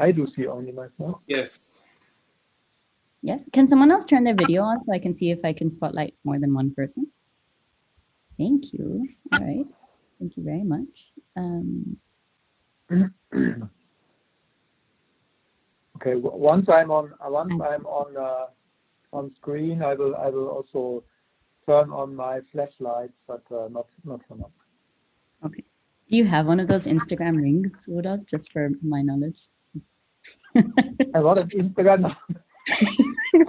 I do see only myself. Yes. Yes. Can someone else turn their video on so I can see if I can spotlight more than one person? Thank you. All right. Thank you very much. Okay. Once I'm on screen, I will also turn on my flashlights, but not for now. Okay. Do you have one of those Instagram rings, Rudolf, just for my knowledge? A lot of Instagram.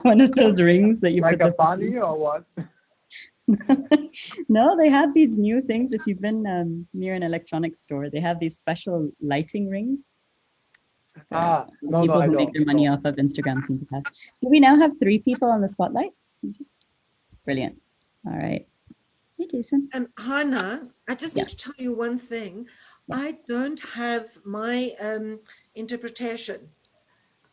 One of those rings that you like put a bunny or what? No, they have these new things. If you've been near an electronics store, they have these special lighting rings. People who make their money off of Instagram seem to have. Do we now have 3 people on the spotlight? Brilliant. All right. Hey, Jason. Hannah, I just need to tell you one thing. Yeah. I don't have my interpretation.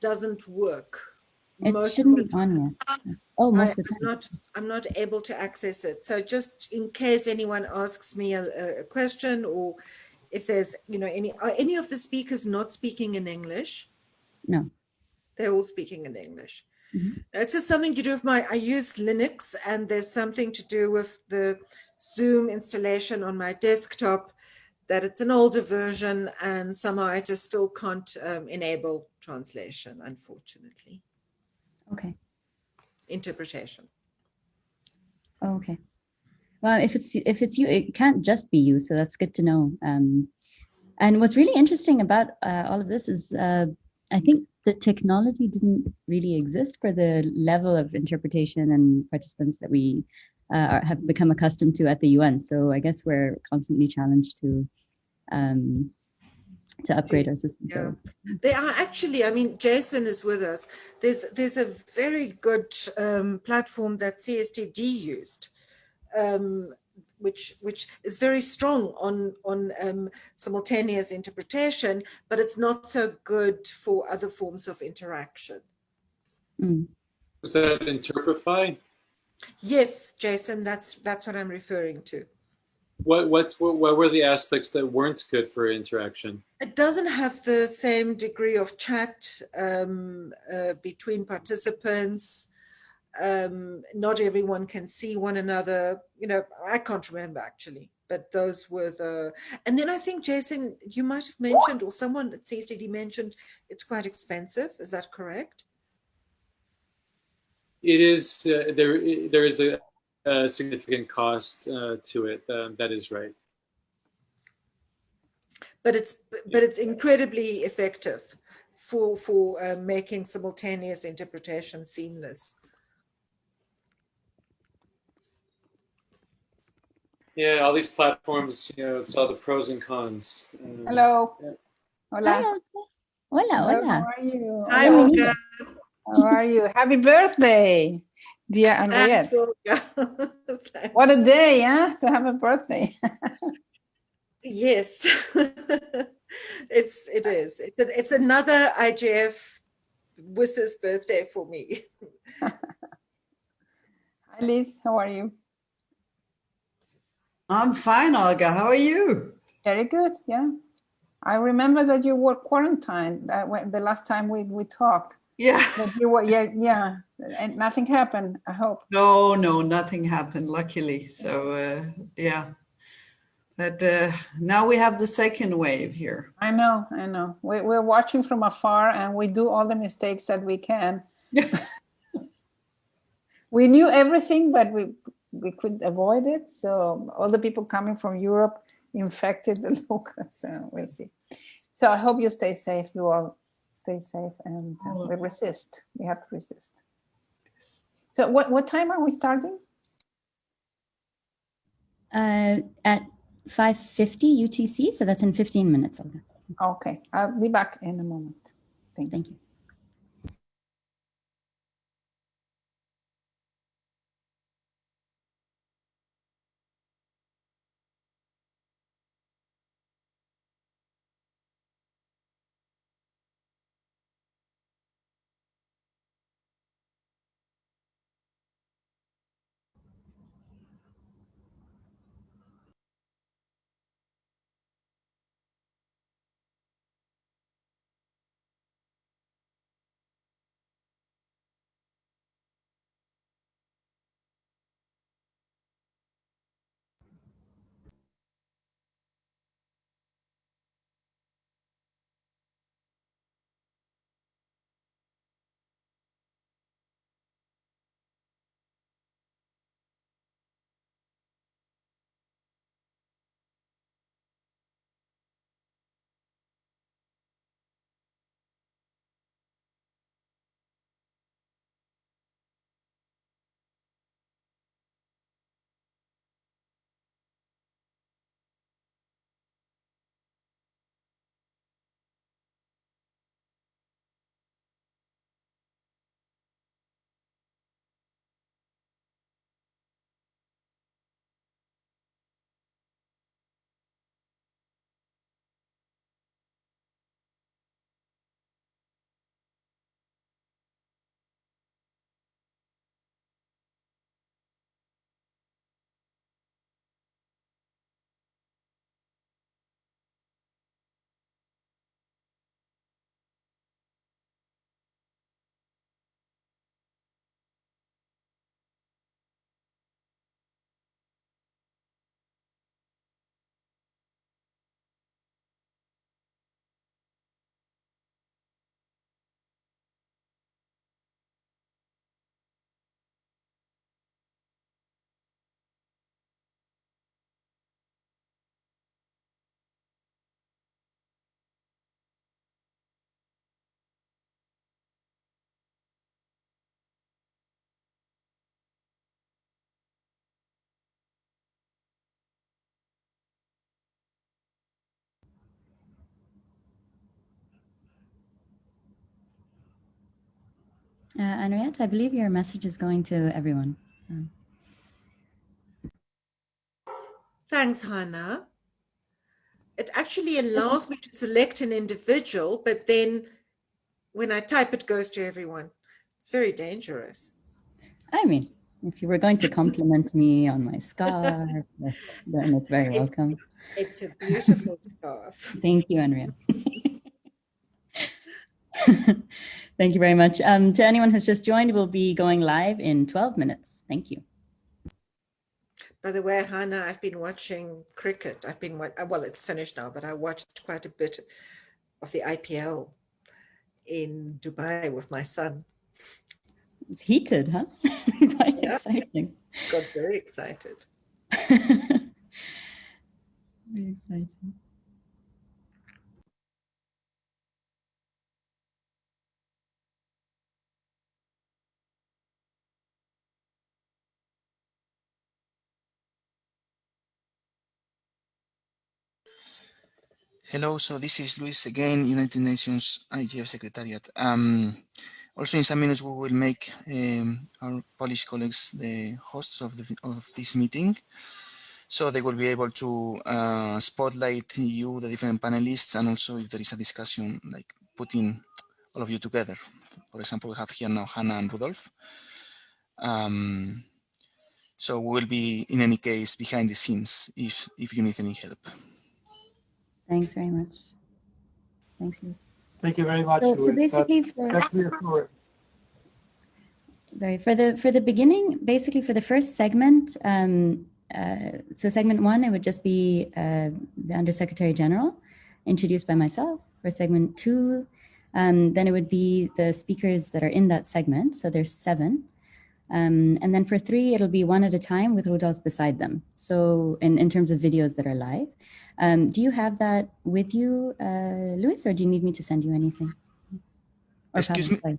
Doesn't work. It shouldn't be on yet. Oh, most of the time. I'm not able to access it. So just in case anyone asks me a question, or if there's, you know, any of the speakers not speaking in English? No. They're all speaking in English. Mm-hmm. It's just something to do with I use Linux, and there's something to do with the Zoom installation on my desktop, that it's an older version, and somehow I just still can't enable translation, unfortunately. Okay. Interpretation. Okay. Well, if it's you, it can't just be you, so that's good to know. And what's really interesting about all of this is I think the technology didn't really exist for the level of interpretation and participants that we have become accustomed to at the UN. So I guess we're constantly challenged to upgrade our system. Yeah. So They are actually, I mean, Jason is with us. There's a very good platform that CSTD used, which is very strong on simultaneous interpretation, but it's not so good for other forms of interaction. Was that Interprify? Yes, Jason, that's what I'm referring to. What were the aspects that weren't good for interaction? It doesn't have the same degree of chat between participants. Not everyone can see one another. You know, I can't remember actually, but those were the. And then I think, Jason, you might have mentioned, or someone at CSTD mentioned, it's quite expensive. Is that correct? It is. There is a significant cost to it. That is right. But it's incredibly effective for making simultaneous interpretation seamless. Yeah, all these platforms, you know, it's all the pros and cons. Hello. Yeah. Hola. Hi, Olga. Hola, Hello, hola. how are you? Hi, Olga. How are you? Happy birthday, dear Henriette. Thanks, Olga. Thanks. What a day, huh? To have a birthday. Yes, it is. It's another IGF Wiss's birthday for me. Hi, Liz. How are you? I'm fine, Olga. How are you? Very good. Yeah. I remember that you were quarantined the last time we talked. Yeah. That you were, yeah. And nothing happened, I hope. No, nothing happened, luckily. So, yeah. But now we have the second wave here. I know. We're watching from afar, and we do all the mistakes that we can. We knew everything, but we couldn't avoid it. So all the people coming from Europe infected the locals. So we'll see. So I hope you stay safe. You all stay safe, and we resist. We have to resist. Yes. So what time are we starting? At 5:50 UTC, so that's in 15 minutes, Olga. Okay, I'll be back in a moment. Thank you. Henriette, I believe your message is going to everyone. Thanks, Hannah. It actually allows me to select an individual, but then when I type, it goes to everyone. It's very dangerous. I mean, if you were going to compliment me on my scarf, then it's very welcome. It's a beautiful scarf. Thank you, Henriette. Thank you very much. To anyone who's just joined, we'll be going live in 12 minutes. Thank you. By the way, Hannah, I've been watching cricket. Well, it's finished now, but I watched quite a bit of the IPL in Dubai with my son. It's heated, huh? Quite exciting. Got very excited. Very exciting. Hello, so this is Luis again, United Nations IGF Secretariat. Also in some minutes we will make our Polish colleagues the hosts of this meeting. So they will be able to spotlight you, the different panelists, and also if there is a discussion, like putting all of you together. For example, we have here now Hannah and Rudolf. So we will be, in any case, behind the scenes if you need any help. Thanks very much. Thanks, Luis. Thank you very much, So Louis. basically, That's reassuring. for the beginning, basically for the first segment, so segment 1, it would just be the Undersecretary General, introduced by myself. For segment 2, then it would be the speakers that are in that segment. So there's 7. And then for 3, it'll be one at a time with Rudolf beside them. So in terms of videos that are live. Do you have that with you, Luis, or do you need me to send you anything? Or Excuse Pablo, me? sorry.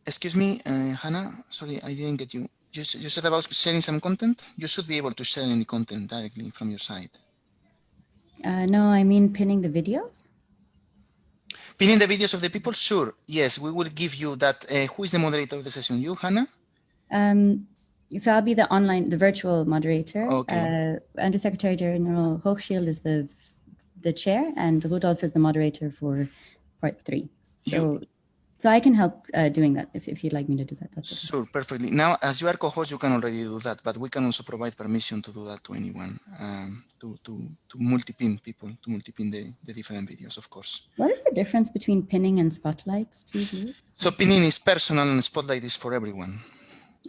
Excuse me, Hannah, sorry, I didn't get you. You said about sharing some content? You should be able to share any content directly from your side. No, I mean pinning the videos. Pinning the videos of the people? Sure, yes, we will give you that. Who is the moderator of the session? You, Hannah? So I'll be the virtual moderator. Okay. Undersecretary General Hochschild is the chair, and Rudolf is the moderator for part 3. So I can help doing that if you'd like me to do that. That's okay. Sure, perfectly. Now, as you are co-host, you can already do that, but we can also provide permission to do that to anyone, to multi-pin people, to multi-pin the different videos, of course. What is the difference between pinning and spotlights, please? Luis? So pinning is personal and spotlight is for everyone.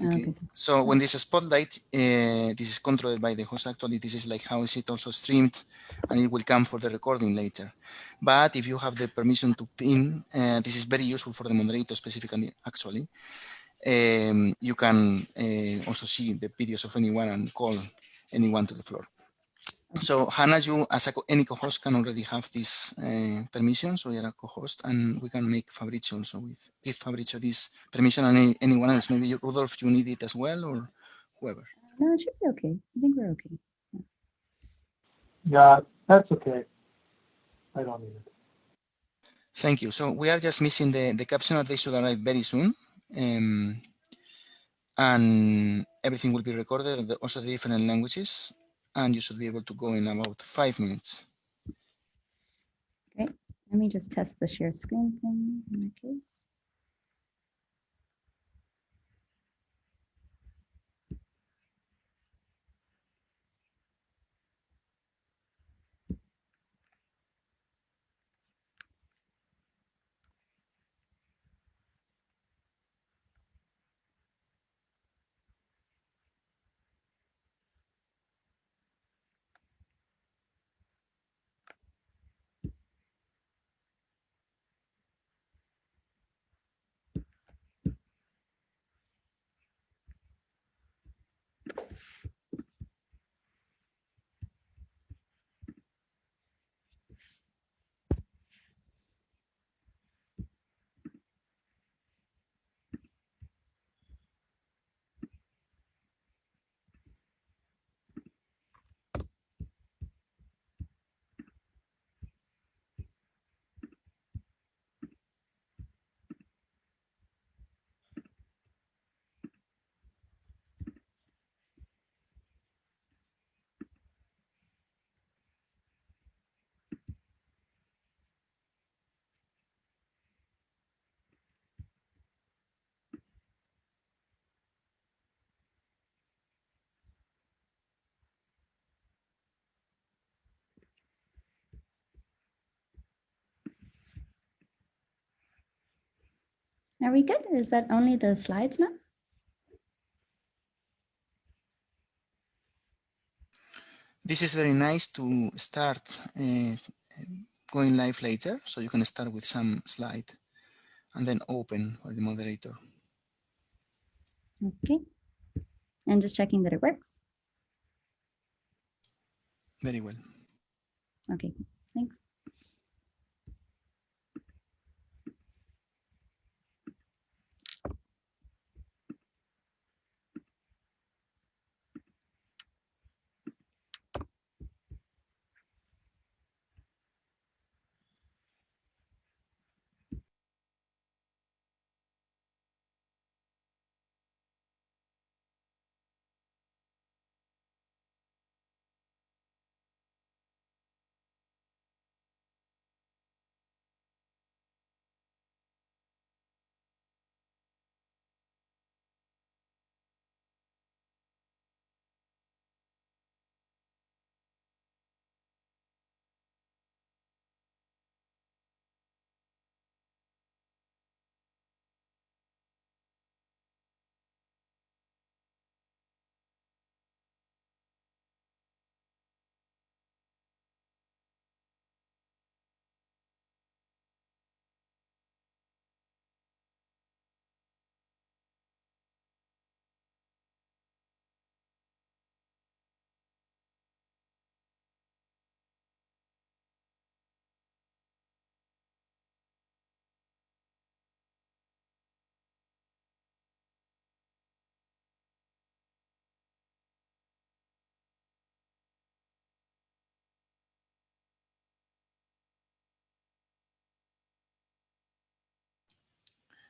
Okay. So when this is spotlight, this is controlled by the host. Actually, this is like how is it also streamed, and it will come for the recording later. But if you have the permission to pin, this is very useful for the moderator specifically, actually. You can also see the videos of anyone and call anyone to the floor. So Hannah, you as any co-host can already have this permission. So you're a co-host, and we can make Fabrizio also give Fabrizio this permission, and anyone else. Maybe Rudolf, you need it as well, or whoever. No, it should be okay. I think we're okay. Yeah, that's okay. I don't need it. Thank you. So we are just missing the caption that they should arrive very soon. And everything will be recorded, also the different languages, and you should be able to go in about 5 minutes. Great. Let me just test the share screen thing in that case. Are we good? Is that only the slides now? This is very nice to start going live later. So you can start with some slide and then open by the moderator. Okay. And just checking that it works. Very well. Okay, thanks.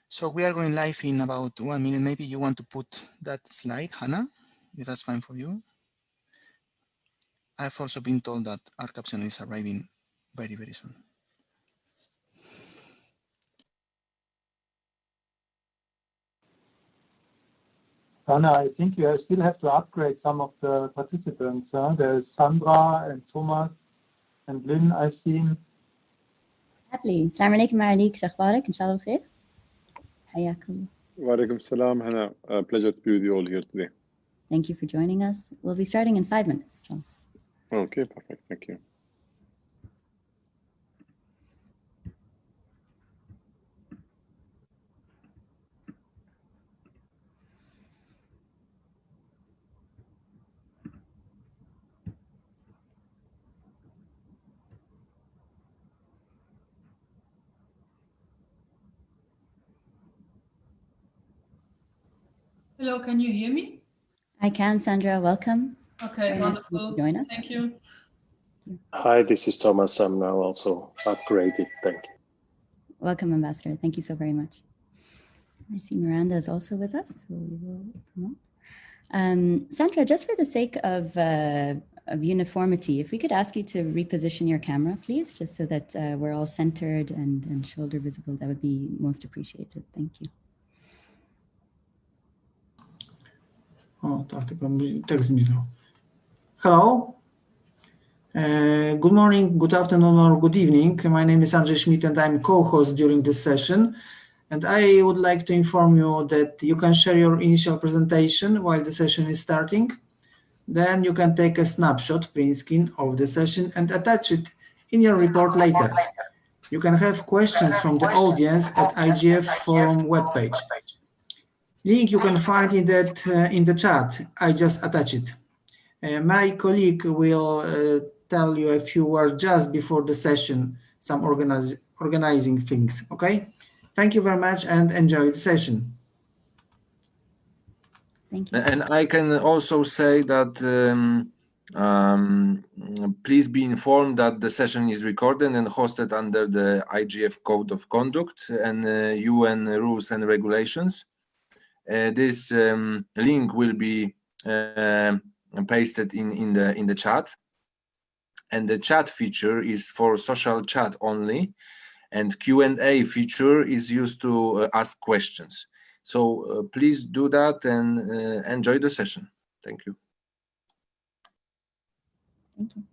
So we are going live in about 1 minute. Maybe you want to put that slide, Hannah, if that's fine for you. I've also been told that our caption is arriving very, very soon. Anna, I think you still have to upgrade some of the participants. There's Sandra and Thomas and Lynn I've seen. Happily. Assalamu alaikum Malik, shahbarak, inshallah khair. Hayakum. Walaikum salam, Hannah. Pleasure to be with you all here today. Thank you for joining us. We'll be starting in 5 minutes. Okay, perfect. Thank you. Hello, can you hear me? I can, Sandra, welcome. Okay, Very wonderful. nice to join us. Thank you. Hi, this is Thomas. I'm now also upgraded. Thank you. Welcome, Ambassador. Thank you so very much. I see Miranda is also with us, so we will promote. Sandra, just for the sake of uniformity, if we could ask you to reposition your camera, please, just so that we're all centered and shoulder visible, that would be most appreciated. Thank you. Hello. Good morning, good afternoon, or good evening. My name is Andrzej Schmidt, and I'm co-host during this session. And I would like to inform you that you can share your initial presentation while the session is starting. Then you can take a snapshot, print screen of the session and attach it in your report later. You can have questions from the audience at IGF forum webpage. Link you can find in the chat. I just attach it. My colleague will tell you a few words just before the session, some organizing things, okay? Thank you very much and enjoy the session. Thank you. And I can also say that please be informed that the session is recorded and hosted under the IGF Code of Conduct and UN rules and regulations. This link will be pasted in the chat, and the chat feature is for social chat only, and Q&A feature is used to ask questions. So please do that and enjoy the session. Thank you. Thank you.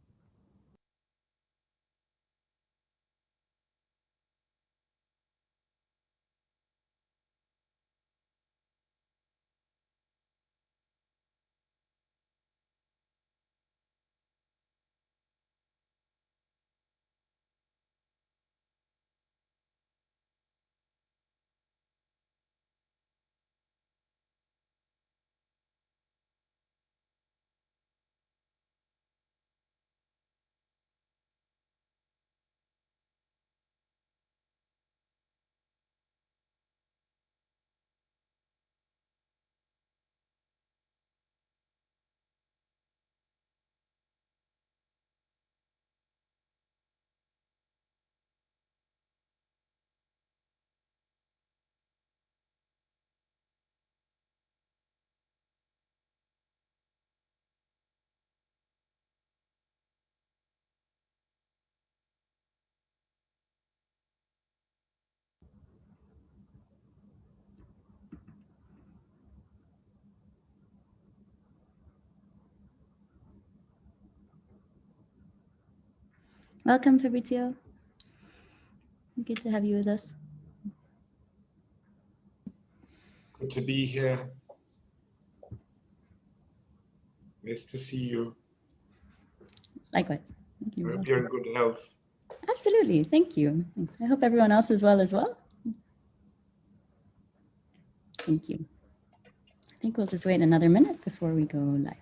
Welcome, Fabrizio. Good to have you with us. Good to be here. Nice to see you. Likewise. Thank you. I hope you're in good health. Absolutely. Thank you. Thanks. I hope everyone else is well as well. Thank you. I think we'll just wait another minute before we go live.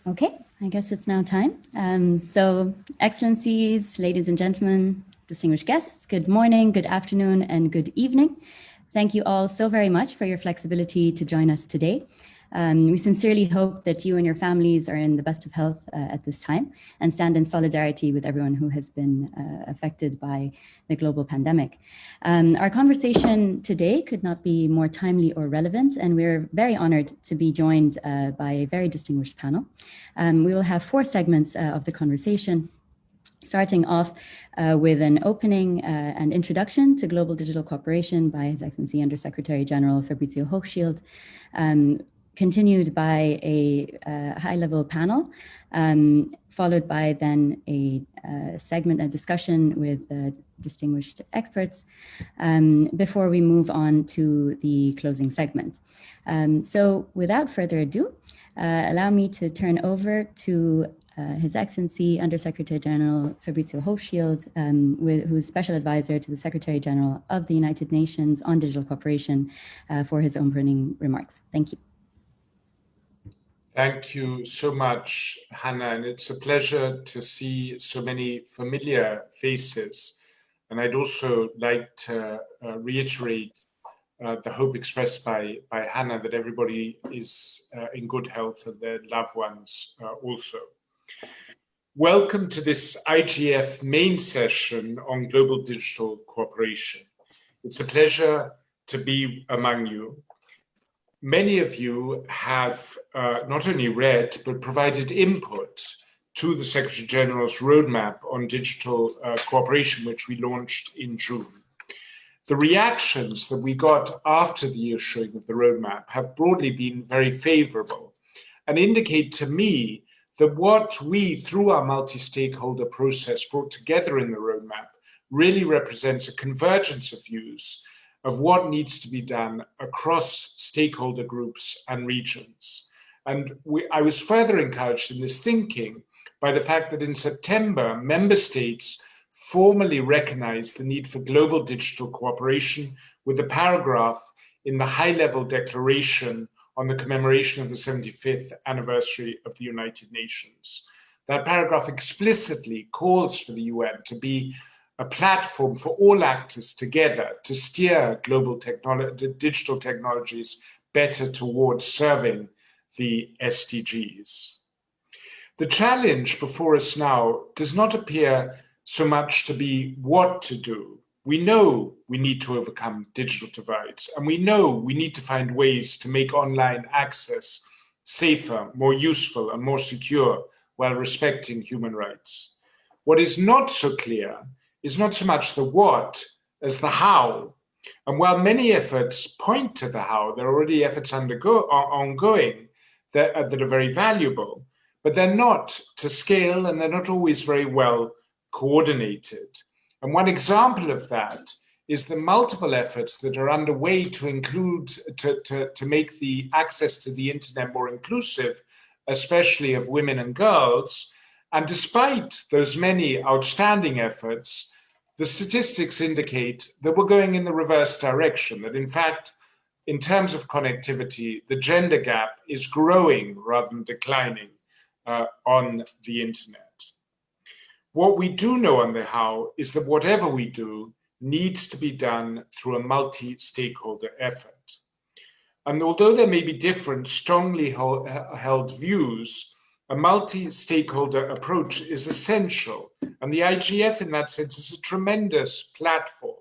Okay, I guess it's now time. So, Excellencies, ladies and gentlemen, distinguished guests, good morning, good afternoon, and good evening. Thank you all so very much for your flexibility to join us today. We sincerely hope that you and your families are in the best of health at this time and stand in solidarity with everyone who has been affected by the global pandemic. Our conversation today could not be more timely or relevant, and we're very honored to be joined by a very distinguished panel. We will have 4 segments of the conversation, starting off with an opening and introduction to global digital cooperation by His Excellency Undersecretary General Fabrizio Hochschild, continued by a high-level panel, followed by then a segment, a discussion with distinguished experts, before we move on to the closing segment. So without further ado, allow me to turn over to His Excellency Undersecretary General Fabrizio Hochschild, who's Special Advisor to the Secretary General of the United Nations on Digital Cooperation, for his opening remarks. Thank you. Thank you so much, Hannah, and it's a pleasure to see so many familiar faces. And I'd also like to reiterate the hope expressed by Hannah that everybody is in good health and their loved ones also. Welcome to this IGF main session on global digital cooperation. It's a pleasure to be among you. Many of you have not only read, but provided input to the Secretary General's roadmap on digital cooperation, which we launched in June. The reactions that we got after the issuing of the roadmap have broadly been very favorable and indicate to me that what we, through our multi-stakeholder process, brought together in the roadmap really represents a convergence of views of what needs to be done across stakeholder groups and regions. And I was further encouraged in this thinking by the fact that in September, member states formally recognized the need for global digital cooperation with a paragraph in the high-level declaration on the commemoration of the 75th anniversary of the United Nations. That paragraph explicitly calls for the UN to be a platform for all actors together to steer global digital technologies better towards serving the SDGs. The challenge before us now does not appear so much to be what to do. We know we need to overcome digital divides, and we know we need to find ways to make online access safer, more useful, and more secure while respecting human rights. What is not so clear is not so much the what as the how. And while many efforts point to the how, there are already efforts ongoing that are very valuable, but they're not to scale and they're not always very well coordinated. And one example of that is the multiple efforts that are underway to include, to make the access to the internet more inclusive, especially of women and girls. And despite those many outstanding efforts, the statistics indicate that we're going in the reverse direction, that in fact, in terms of connectivity, the gender gap is growing rather than declining on the internet. What we do know on the how is that whatever we do needs to be done through a multi-stakeholder effort. And although there may be different strongly held views, a multi-stakeholder approach is essential. And the IGF in that sense is a tremendous platform.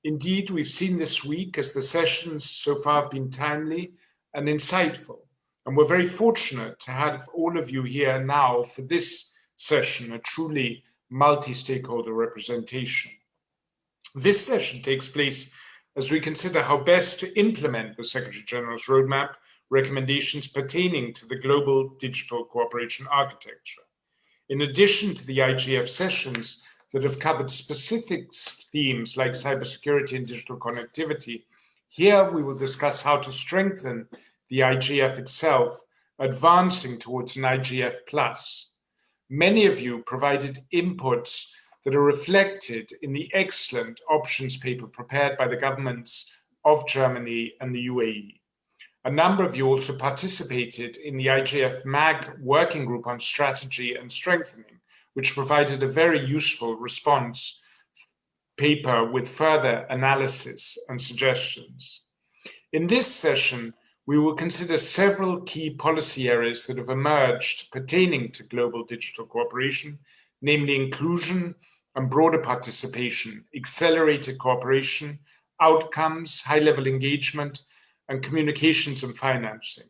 Indeed, we've seen this week as the sessions so far have been timely and insightful. And we're very fortunate to have all of you here now for this session, a truly multi-stakeholder representation. This session takes place as we consider how best to implement the Secretary General's roadmap recommendations pertaining to the global digital cooperation architecture. In addition to the IGF sessions that have covered specific themes like cybersecurity and digital connectivity, here we will discuss how to strengthen the IGF itself, advancing towards an IGF+. Many of you provided inputs that are reflected in the excellent options paper prepared by the governments of Germany and the UAE. A number of you also participated in the IGF MAG working group on strategy and strengthening, which provided a very useful response paper with further analysis and suggestions. In this session, we will consider several key policy areas that have emerged pertaining to global digital cooperation, namely inclusion and broader participation, accelerated cooperation, outcomes, high-level engagement, and communications and financing.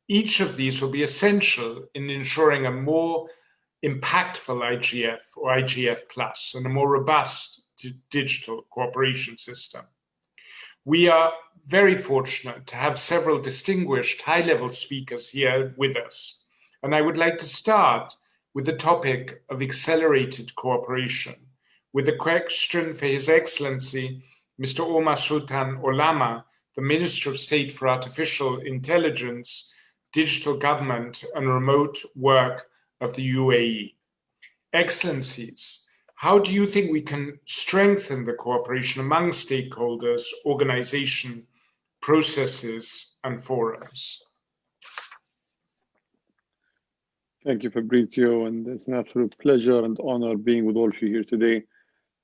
Each of these will be essential in ensuring a more impactful IGF or IGF+ and a more robust digital cooperation system. We are very fortunate to have several distinguished high-level speakers here with us. And I would like to start with the topic of accelerated cooperation, with a question for His Excellency, Mr. Omar Sultan Olama, the Minister of State for Artificial Intelligence, Digital Government and Remote Work of the UAE. Excellencies, how do you think we can strengthen the cooperation among stakeholders, organizations, processes, and forums? Thank you, Fabrizio, and it's an absolute pleasure and honor being with all of you here today.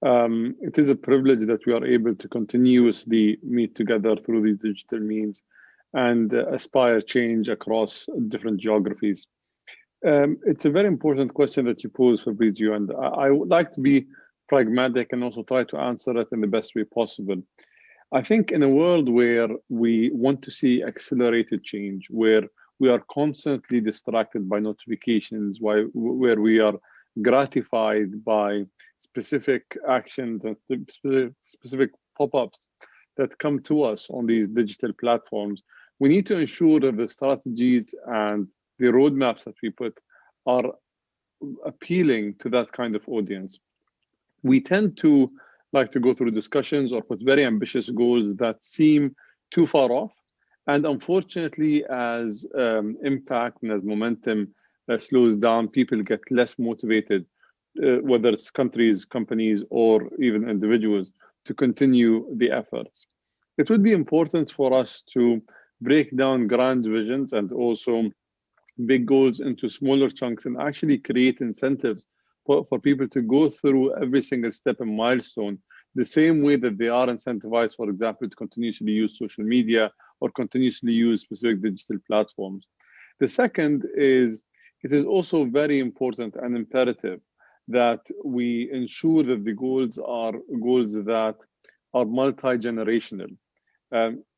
It is a privilege that we are able to continuously meet together through these digital means and aspire change across different geographies. It's a very important question that you pose, Fabrizio, and I would like to be pragmatic and also try to answer it in the best way possible. I think in a world where we want to see accelerated change, where we are constantly distracted by notifications, where we are gratified by specific actions and specific pop-ups that come to us on these digital platforms, we need to ensure that the strategies and the roadmaps that we put are appealing to that kind of audience. We tend to like to go through discussions or put very ambitious goals that seem too far off. And unfortunately, as impact and as momentum slows down, people get less motivated, whether it's countries, companies, or even individuals, to continue the efforts. It would be important for us to break down grand visions and also big goals into smaller chunks and actually create incentives for people to go through every single step and milestone, the same way that they are incentivized, for example, to continuously use social media or continuously use specific digital platforms. The second is, it is also very important and imperative that we ensure that the goals are goals that are multi-generational.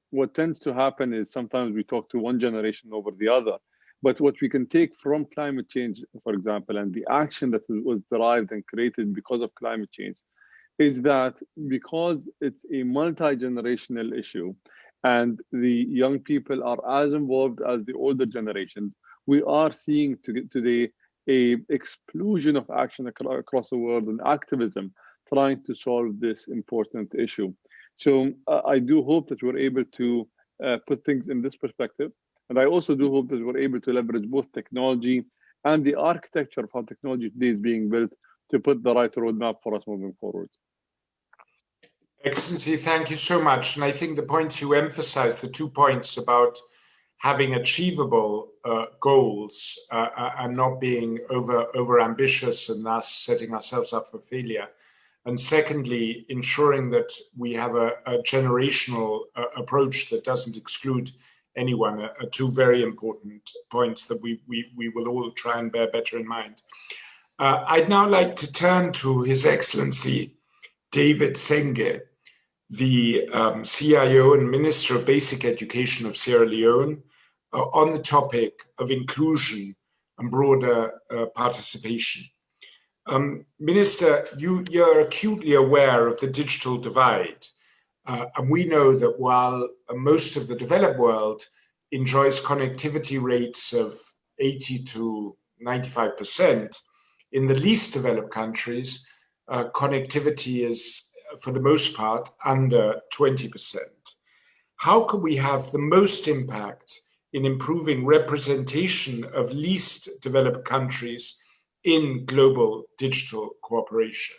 What tends to happen is sometimes we talk to one generation over the other, but what we can take from climate change, for example, and the action that was derived and created because of climate change, is that because it's a multi-generational issue and the young people are as involved as the older generations, we are seeing today an explosion of action across the world and activism trying to solve this important issue. So I do hope that we're able to put things in this perspective. And I also do hope that we're able to leverage both technology and the architecture of how technology today is being built to put the right roadmap for us moving forward. Excellency, thank you so much. And I think the points you emphasized, the 2 points about having achievable goals and not being over ambitious and thus setting ourselves up for failure. And secondly, ensuring that we have a generational approach that doesn't exclude anyone are 2 very important points that we will all try and bear better in mind. I'd now like to turn to His Excellency David Senge, the CIO and Minister of Basic Education of Sierra Leone, on the topic of inclusion and broader participation. Minister, you're acutely aware of the digital divide, and we know that while most of the developed world enjoys connectivity rates of 80 to 95%, in the least developed countries, connectivity is, for the most part, under 20%. How can we have the most impact in improving representation of least developed countries in global digital cooperation?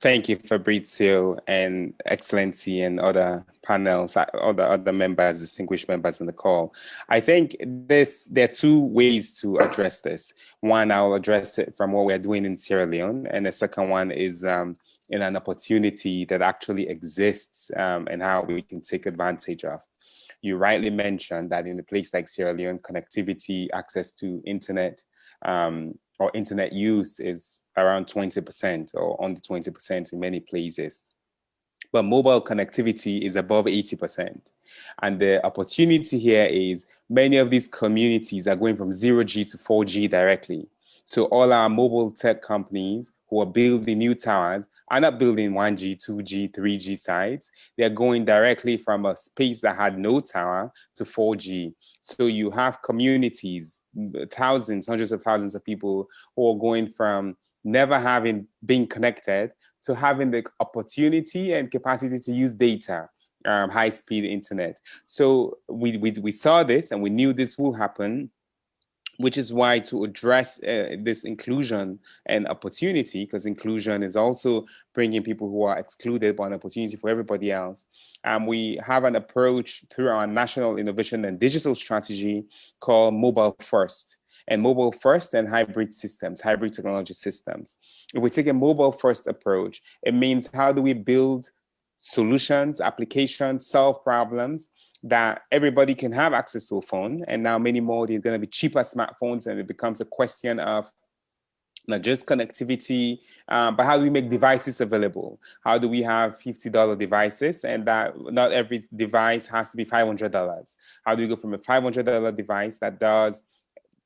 Thank you, Fabrizio and Excellency and other panels, other members, distinguished members on the call. I think there are 2 ways to address this. One, I'll address it from what we're doing in Sierra Leone, and the second one is in an opportunity that actually exists and how we can take advantage of. You rightly mentioned that in a place like Sierra Leone, connectivity, access to internet, or internet use is around 20% or under 20% in many places. But mobile connectivity is above 80%. And the opportunity here is many of these communities are going from 0G to 4G directly. So all our mobile tech companies who are building new towers are not building 1G, 2G, 3G sites. They're going directly from a space that had no tower to 4G. So you have communities, thousands, hundreds of thousands of people who are going from never having been connected to having the opportunity and capacity to use data, high-speed internet. So we saw this and we knew this will happen, which is why to address this inclusion and opportunity, because inclusion is also bringing people who are excluded, but an opportunity for everybody else. We have an approach through our National Innovation and Digital Strategy called Mobile First. And mobile first and hybrid systems, hybrid technology systems. If we take a mobile first approach, it means how do we build solutions, applications, solve problems that everybody can have access to a phone. And now many more, there's going to be cheaper smartphones, and it becomes a question of not just connectivity, but how do we make devices available? How do we have $50 devices and that not every device has to be $500? How do we go from a $500 device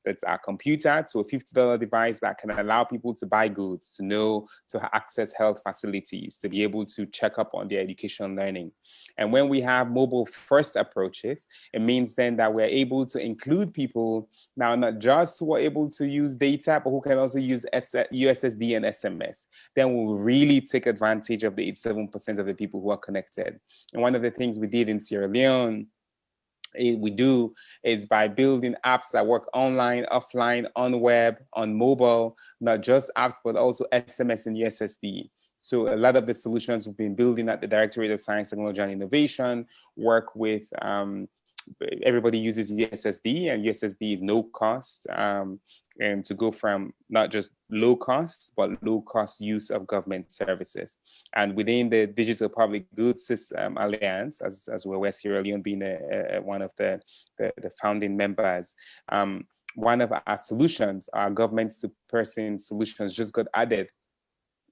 that's our computer to a $50 device that can allow people to buy goods, to access health facilities, to be able to check up on their education and learning. And when we have mobile first approaches, it means then that we're able to include people now, not just who are able to use data, but who can also use USSD and SMS. Then we'll really take advantage of the 87% of the people who are connected. And one of the things we did in Sierra Leone is by building apps that work online, offline, on web, on mobile, not just apps, but also SMS and USSD. So a lot of the solutions we've been building at the Directorate of Science, Technology and Innovation work with, everybody uses USSD, and USSD is no cost. And to go from not just low cost, but low cost use of government services. And within the Digital Public Goods System Alliance, as we're aware, Sierra Leone being one of the founding members, one of our solutions, our government-to-person solutions, just got added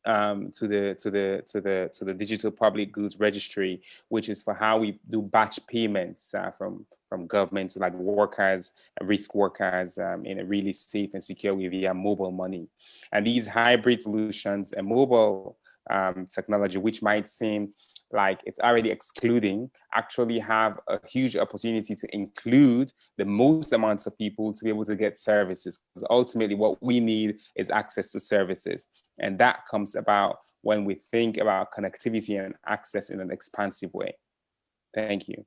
to the Digital Public Goods Registry, which is for how we do batch payments from government to like workers, risk workers in a really safe and secure way via mobile money. And these hybrid solutions and mobile technology, which might seem like it's already excluding, actually have a huge opportunity to include the most amounts of people to be able to get services. Because ultimately what we need is access to services. And that comes about when we think about connectivity and access in an expansive way. Thank you.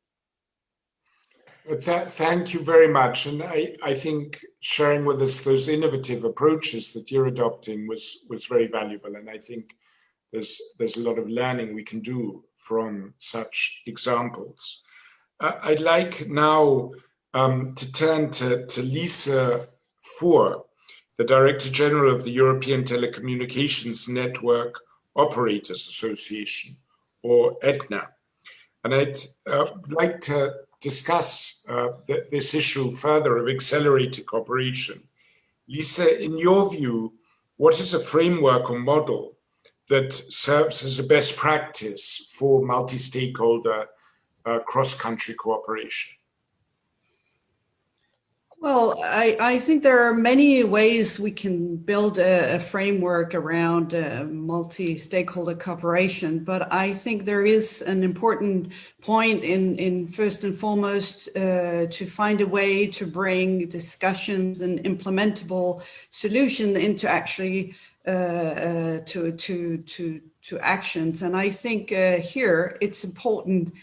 Thank you very much. And I think sharing with us those innovative approaches that you're adopting was very valuable. And I think there's a lot of learning we can do from such examples. I'd like now to turn to Lisa Fuhr, the Director General of the European Telecommunications Network Operators Association, or ETNA. And I'd like to discuss this issue further of accelerated cooperation. Lisa, in your view, what is a framework or model that serves as a best practice for multi-stakeholder cross-country cooperation? Well, I think there are many ways we can build a framework around multi-stakeholder cooperation, but I think there is an important point in first and foremost to find a way to bring discussions and implementable solutions into actually to actions. And I think here it's important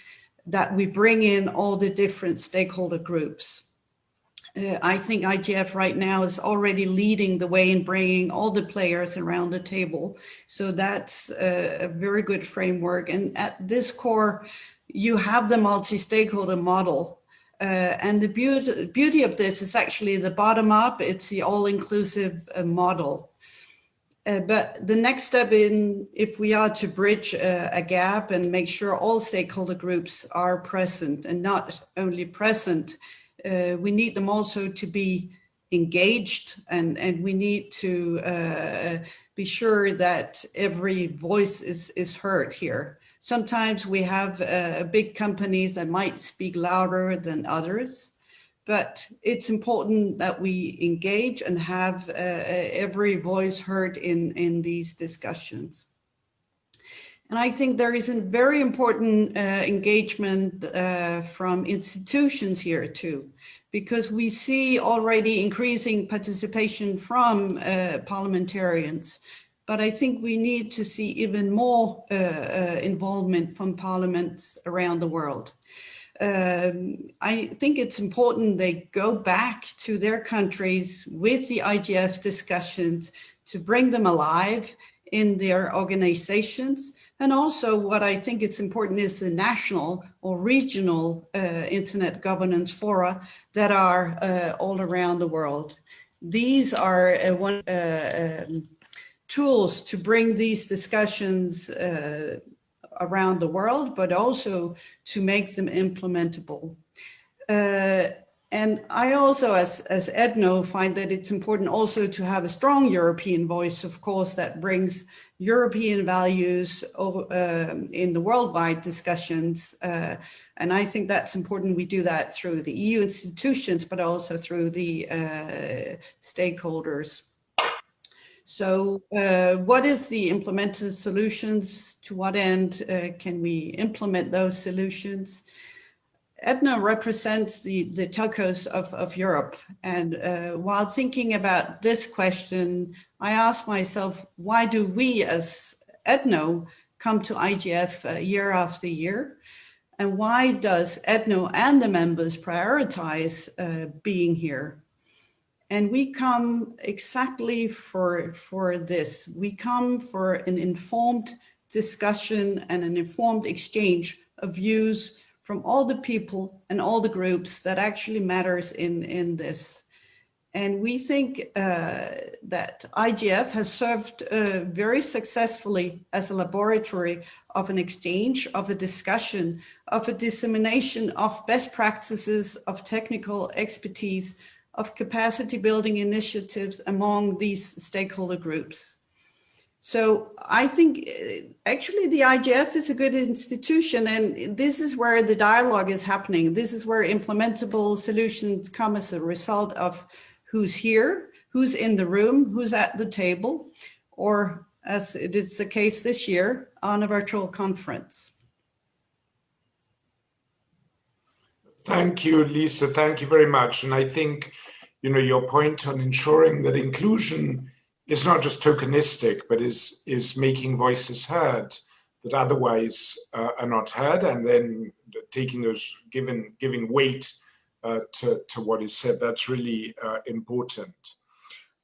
that we bring in all the different stakeholder groups. I think IGF right now is already leading the way in bringing all the players around the table. So that's a very good framework. And at this core, you have the multi-stakeholder model. And the beauty of this is actually the bottom up, it's the all-inclusive model. But the next step if we are to bridge a gap and make sure all stakeholder groups are present, and not only present, we need them also to be engaged, and we need to be sure that every voice is heard here. Sometimes we have big companies that might speak louder than others, but it's important that we engage and have every voice heard in these discussions. And I think there is a very important engagement from institutions here too, because we see already increasing participation from parliamentarians. But I think we need to see even more involvement from parliaments around the world. I think it's important they go back to their countries with the IGF discussions to bring them alive in their organizations. And also what I think it's important is the national or regional internet governance fora that are all around the world. These are tools to bring these discussions around the world, but also to make them implementable. And I also, as EDNO, find that it's important also to have a strong European voice, of course, that brings European values in the worldwide discussions. And I think that's important. We do that through the EU institutions, but also through the stakeholders. So what is the implemented solutions? To what end can we implement those solutions? EDNA represents the telcos of Europe. And while thinking about this question, I asked myself, why do we as EDNO come to IGF year after year? And why does EDNO and the members prioritize being here? And we come exactly for this. We come for an informed discussion and an informed exchange of views from all the people and all the groups that actually matters in this. And we think that IGF has served very successfully as a laboratory of an exchange, of a discussion, of a dissemination of best practices, of technical expertise, of capacity building initiatives among these stakeholder groups. So I think actually the IGF is a good institution, and this is where the dialogue is happening. This is where implementable solutions come as a result of who's here, who's in the room, who's at the table, or as it is the case this year, on a virtual conference. Thank you, Lisa. Thank you very much. And I think, your point on ensuring that inclusion is not just tokenistic, but is making voices heard that otherwise are not heard, and then taking those, giving weight to what is said. That's really important.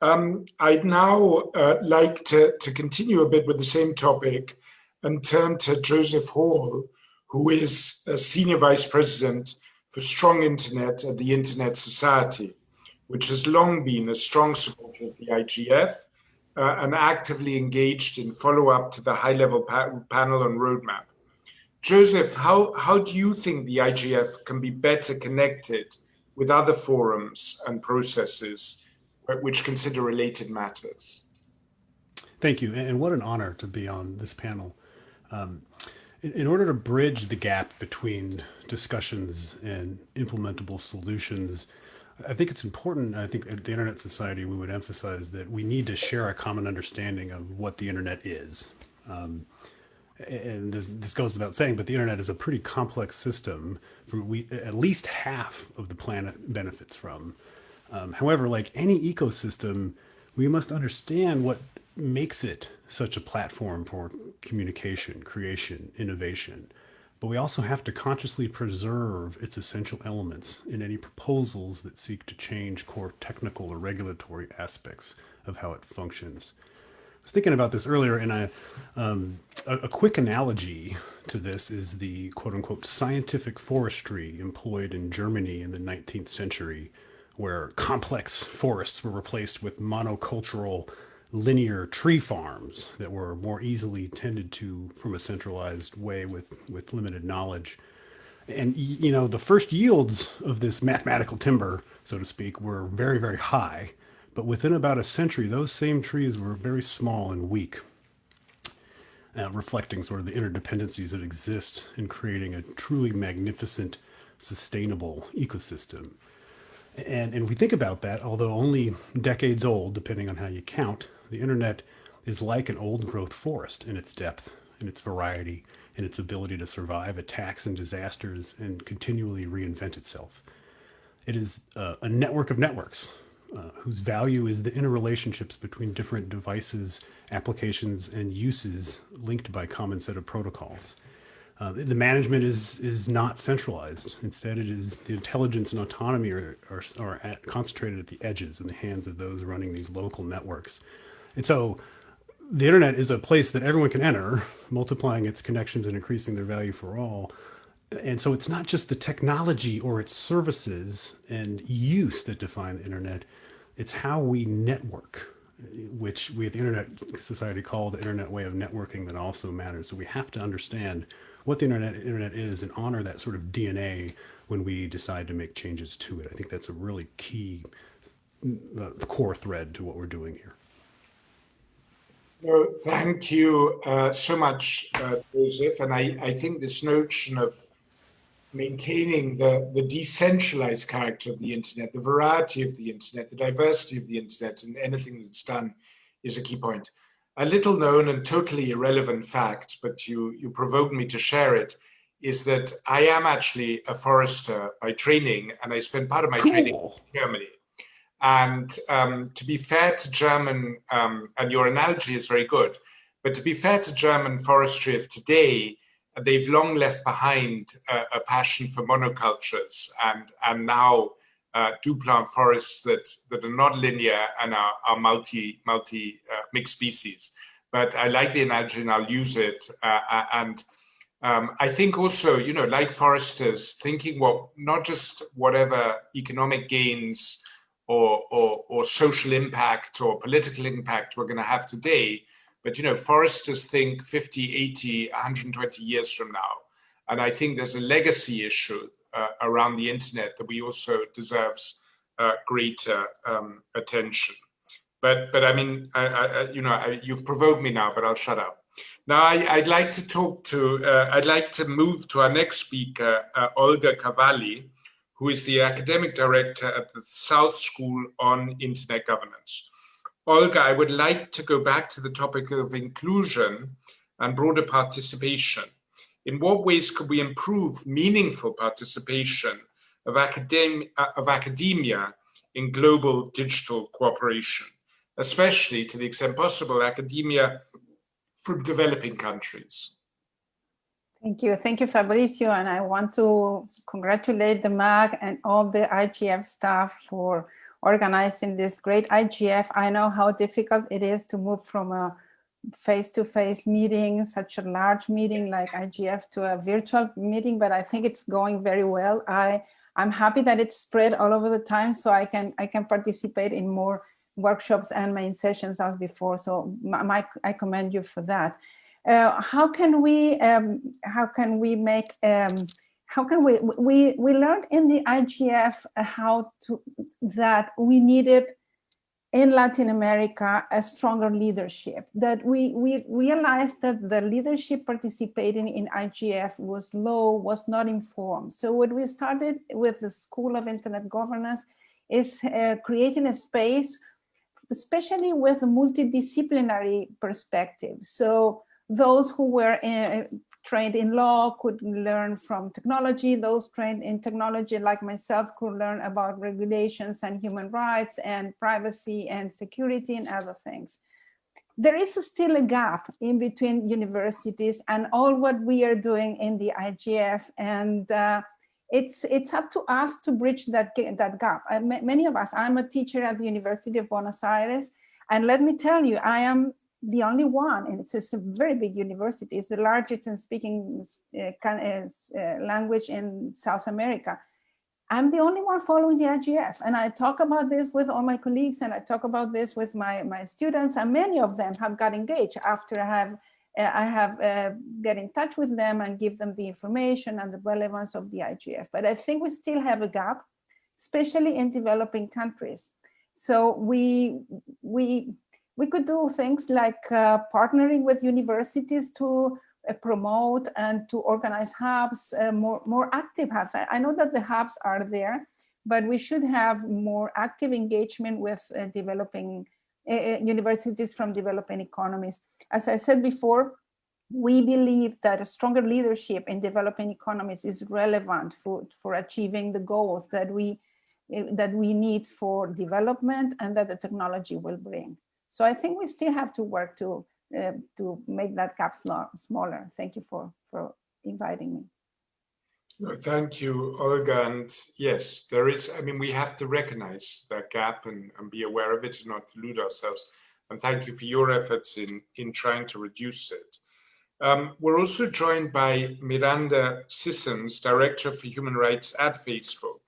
I'd now like to continue a bit with the same topic and turn to Joseph Hall, who is a Senior Vice President for Strong Internet at the Internet Society, which has long been a strong supporter of the IGF and actively engaged in follow-up to the high-level panel on roadmap. Joseph, how do you think the IGF can be better connected with other forums and processes which consider related matters? Thank you, and what an honor to be on this panel. In order to bridge the gap between discussions and implementable solutions, I think it's important, I think at the Internet Society we would emphasize that we need to share a common understanding of what the Internet is. And this goes without saying, but the Internet is a pretty complex system from at least half of the planet benefits from. However, like any ecosystem, we must understand what makes it such a platform for communication, creation, innovation. But we also have to consciously preserve its essential elements in any proposals that seek to change core technical or regulatory aspects of how it functions. I was thinking about this earlier, and a quick analogy to this is the quote-unquote scientific forestry employed in Germany in the 19th century, where complex forests were replaced with monocultural linear tree farms that were more easily tended to from a centralized way with limited knowledge. And, you know, the first yields of this mathematical timber, so to speak, were very, very high. But within about a century, those same trees were very small and weak, reflecting sort of the interdependencies that exist in creating a truly magnificent, sustainable ecosystem. And we think about that, although only decades old, depending on how you count, the Internet is like an old growth forest in its depth, in its variety, in its ability to survive attacks and disasters and continually reinvent itself. It is a network of networks whose value is the interrelationships between different devices, applications, and uses linked by a common set of protocols. The management is not centralized. Instead, it is the intelligence and autonomy are concentrated at the edges in the hands of those running these local networks. And so the Internet is a place that everyone can enter, multiplying its connections and increasing their value for all. And so it's not just the technology or its services and use that define the Internet, it's how we network, which we at the Internet Society call the Internet way of networking, that also matters. So we have to understand what the Internet is and honor that sort of DNA when we decide to make changes to it. I think that's a really key core thread to what we're doing here. No, thank you so much, Joseph. And I think this notion of maintaining the decentralized character of the Internet, the variety of the Internet, the diversity of the Internet, and anything that's done is a key point. A little known and totally irrelevant fact, but you provoked me to share it, is that I am actually a forester by training, and I spent part of my training in Germany. And to be fair to German, and your analogy is very good, but to be fair to German forestry of today, they've long left behind a passion for monocultures and now do plant forests that are not linear and are multi mixed species. But I like the analogy and I'll use it. I think also, you know, like foresters, thinking not just whatever economic gains or social impact or political impact we're going to have today, but, you know, foresters think 50, 80, 120 years from now. And I think there's a legacy issue around the Internet that we also deserves greater attention. But I mean, you've provoked me now, but I'll shut up. Now, I'd like to move to our next speaker, Olga Cavalli, who is the academic director at the South School on Internet Governance. Olga, I would like to go back to the topic of inclusion and broader participation. In what ways could we improve meaningful participation of academia in global digital cooperation, especially, to the extent possible, academia from developing countries? Thank you, Fabrizio, and I want to congratulate the MAG and all the IGF staff for organizing this great IGF. I know how difficult it is to move from a face-to-face meeting, such a large meeting like IGF, to a virtual meeting, but I think it's going very well. I'm happy that it's spread all over the time, so I can participate in more workshops and main sessions as before. So I commend you for that. How can we make we learned in the IGF that we needed in Latin America a stronger leadership, that we realized that the leadership participating in IGF was low, was not informed. So what we started with the School of Internet Governance is creating a space, especially with a multidisciplinary perspective. So those who were trained in law could learn from technology. Those trained in technology, like myself, could learn about regulations and human rights and privacy and security and other things. There is still a gap in between universities and all what we are doing in the IGF, and it's up to us to bridge that gap. Many of us, I'm a teacher at the University of Buenos Aires, and let me tell you, I am the only one, and it's a very big university. It's the largest in speaking language in South America. I'm the only one following the IGF, and I talk about this with all my colleagues, and I talk about this with my students, and many of them have got engaged after I have get in touch with them and give them the information and the relevance of the IGF. But I think we still have a gap, especially in developing countries. So we could do things like partnering with universities to promote and to organize hubs, more active hubs. I know that the hubs are there, but we should have more active engagement with developing universities from developing economies. As I said before, we believe that a stronger leadership in developing economies is relevant for achieving the goals that we need for development and that the technology will bring. So I think we still have to work to make that gap smaller. Thank you for inviting me. Thank you, Olga. And yes, there is, I mean, we have to recognize that gap and be aware of it and not delude ourselves. And thank you for your efforts in trying to reduce it. We're also joined by Miranda Sissons, Director for Human Rights at Facebook.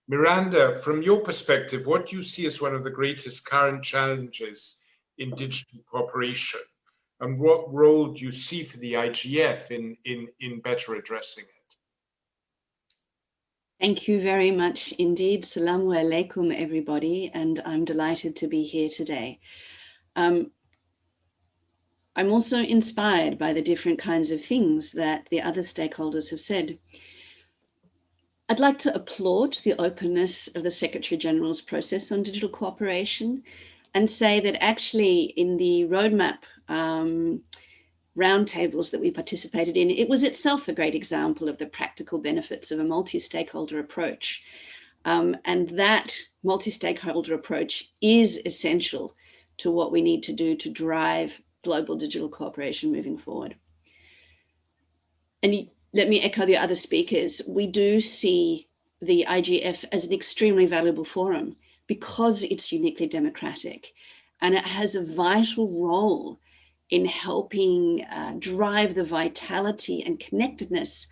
Miranda, from your perspective, what do you see as one of the greatest current challenges in digital cooperation? And what role do you see for the IGF in better addressing it? Thank you very much indeed. Salamu alaikum, everybody, and I'm delighted to be here today. I'm also inspired by the different kinds of things that the other stakeholders have said. I'd like to applaud the openness of the Secretary General's process on digital cooperation and say that actually in the roadmap roundtables that we participated in, it was itself a great example of the practical benefits of a multi-stakeholder approach. And that multi-stakeholder approach is essential to what we need to do to drive global digital cooperation moving forward. And let me echo the other speakers. We do see the IGF as an extremely valuable forum because it's uniquely democratic, and it has a vital role in helping drive the vitality and connectedness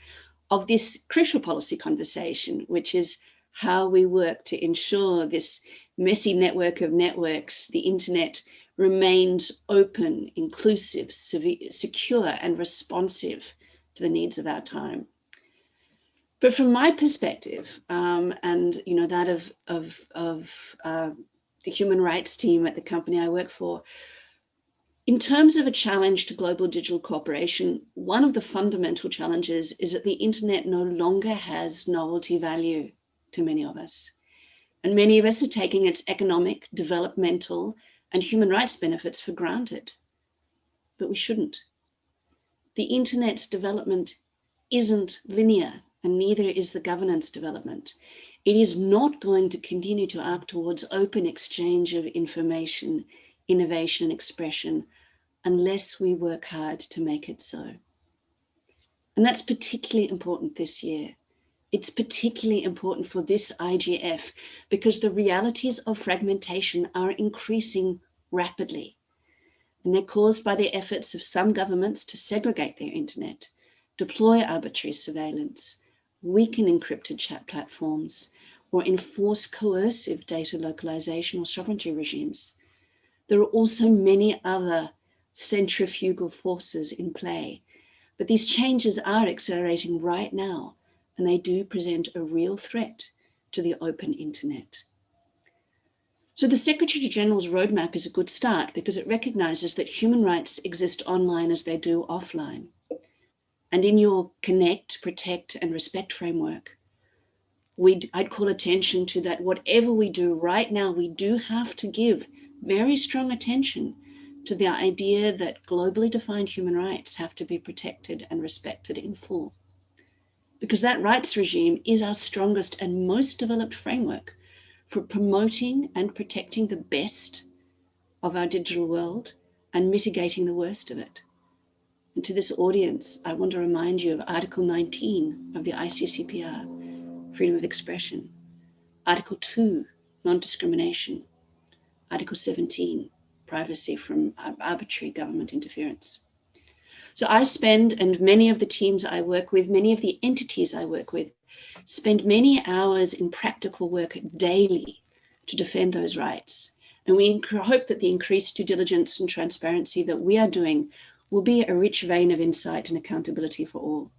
of this crucial policy conversation, which is how we work to ensure this messy network of networks, the internet, remains open, inclusive, secure, and responsive to the needs of our time. But from my perspective, and that of the human rights team at the company I work for, in terms of a challenge to global digital cooperation, one of the fundamental challenges is that the internet no longer has novelty value to many of us. And many of us are taking its economic, developmental, and human rights benefits for granted. But we shouldn't. The internet's development isn't linear, and neither is the governance development. It is not going to continue to arc towards open exchange of information, innovation, and expression unless we work hard to make it so. And that's particularly important this year. It's particularly important for this IGF because the realities of fragmentation are increasing rapidly. And they're caused by the efforts of some governments to segregate their internet, deploy arbitrary surveillance, weaken encrypted chat platforms, or enforce coercive data localization or sovereignty regimes. There are also many other centrifugal forces in play, but these changes are accelerating right now, and they do present a real threat to the open internet. So the Secretary General's roadmap is a good start because it recognizes that human rights exist online as they do offline. And in your connect, protect, and respect framework, I'd call attention to that whatever we do right now, we do have to give very strong attention to the idea that globally defined human rights have to be protected and respected in full. Because that rights regime is our strongest and most developed framework for promoting and protecting the best of our digital world and mitigating the worst of it. And to this audience, I want to remind you of Article 19 of the ICCPR, freedom of expression, Article 2, non-discrimination, Article 17, privacy from arbitrary government interference. So I spend, and many of the teams I work with, many of the entities I work with, spend many hours in practical work daily to defend those rights. And we hope that the increased due diligence and transparency that we are doing will be a rich vein of insight and accountability for all.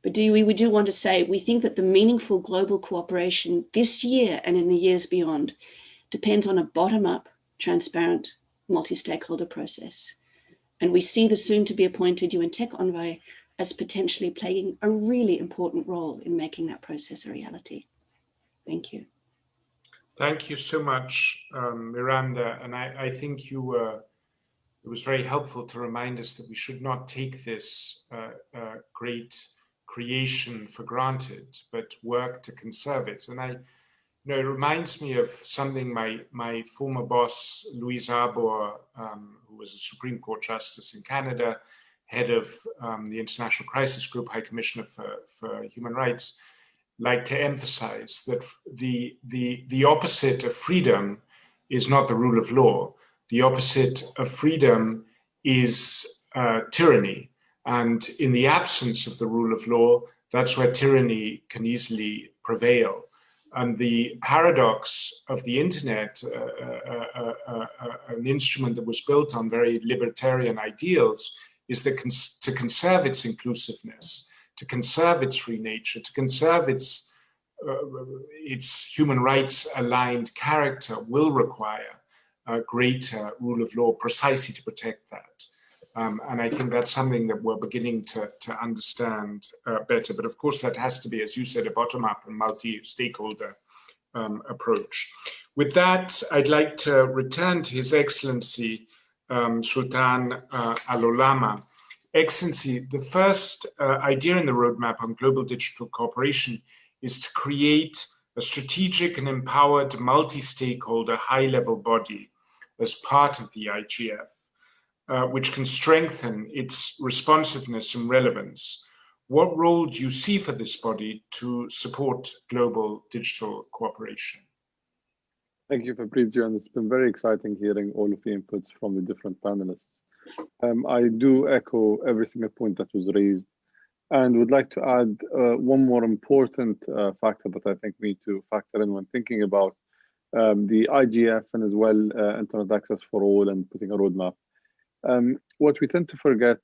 But we do want to say, we think that the meaningful global cooperation this year and in the years beyond depends on a bottom-up, transparent, multi-stakeholder process. And we see the soon-to-be-appointed UN Tech Envoy as potentially playing a really important role in making that process a reality. Thank you. Thank you so much, Miranda. And I think it was very helpful to remind us that we should not take this great creation for granted, but work to conserve it. And it reminds me of something my former boss, Louise Arbour, who was a Supreme Court Justice in Canada, head of the International Crisis Group, High Commissioner for Human Rights, like to emphasize that the opposite of freedom is not the rule of law. The opposite of freedom is tyranny. And in the absence of the rule of law, that's where tyranny can easily prevail. And the paradox of the internet, an instrument that was built on very libertarian ideals, is that to conserve its inclusiveness, to conserve its free nature, to conserve its human rights aligned character will require a greater rule of law precisely to protect that. And I think that's something that we're beginning to understand better. But of course, that has to be, as you said, a bottom-up and multi-stakeholder approach. With that, I'd like to return to His Excellency Sultan Al-Olama. Excellency, the first idea in the roadmap on global digital cooperation is to create a strategic and empowered multi-stakeholder high-level body as part of the IGF. Which can strengthen its responsiveness and relevance. What role do you see for this body to support global digital cooperation? Thank you, Fabrizio, and it's been very exciting hearing all of the inputs from the different panelists. I do echo every single point that was raised, and would like to add one more important factor that I think we need to factor in when thinking about the IGF and as well internet access for all and putting a roadmap. What we tend to forget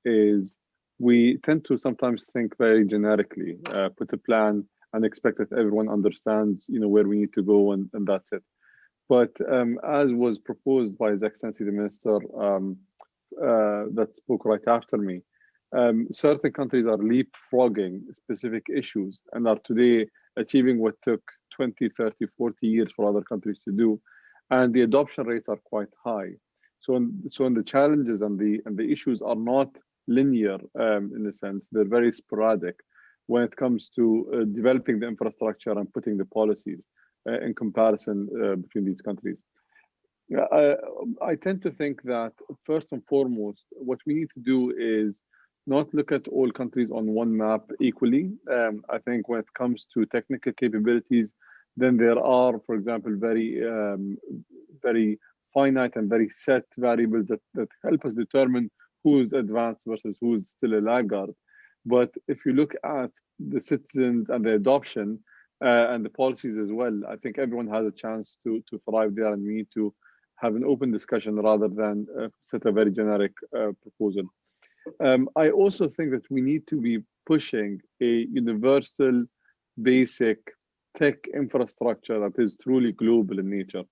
is we tend to sometimes think very generically, put a plan and expect that everyone understands, where we need to go and that's it. But as was proposed by His Excellency the Minister that spoke right after me, certain countries are leapfrogging specific issues and are today achieving what took 20, 30, 40 years for other countries to do. And the adoption rates are quite high. So the challenges and the issues are not linear in a sense. They're very sporadic when it comes to developing the infrastructure and putting the policies in comparison between these countries. I tend to think that first and foremost, what we need to do is not look at all countries on one map equally. I think when it comes to technical capabilities, then there are, for example, very finite and very set variables that help us determine who's advanced versus who's still a laggard. But if you look at the citizens and the adoption and the policies as well, I think everyone has a chance to thrive there, and we need to have an open discussion rather than set a very generic proposal. I also think that we need to be pushing a universal basic tech infrastructure that is truly global in nature.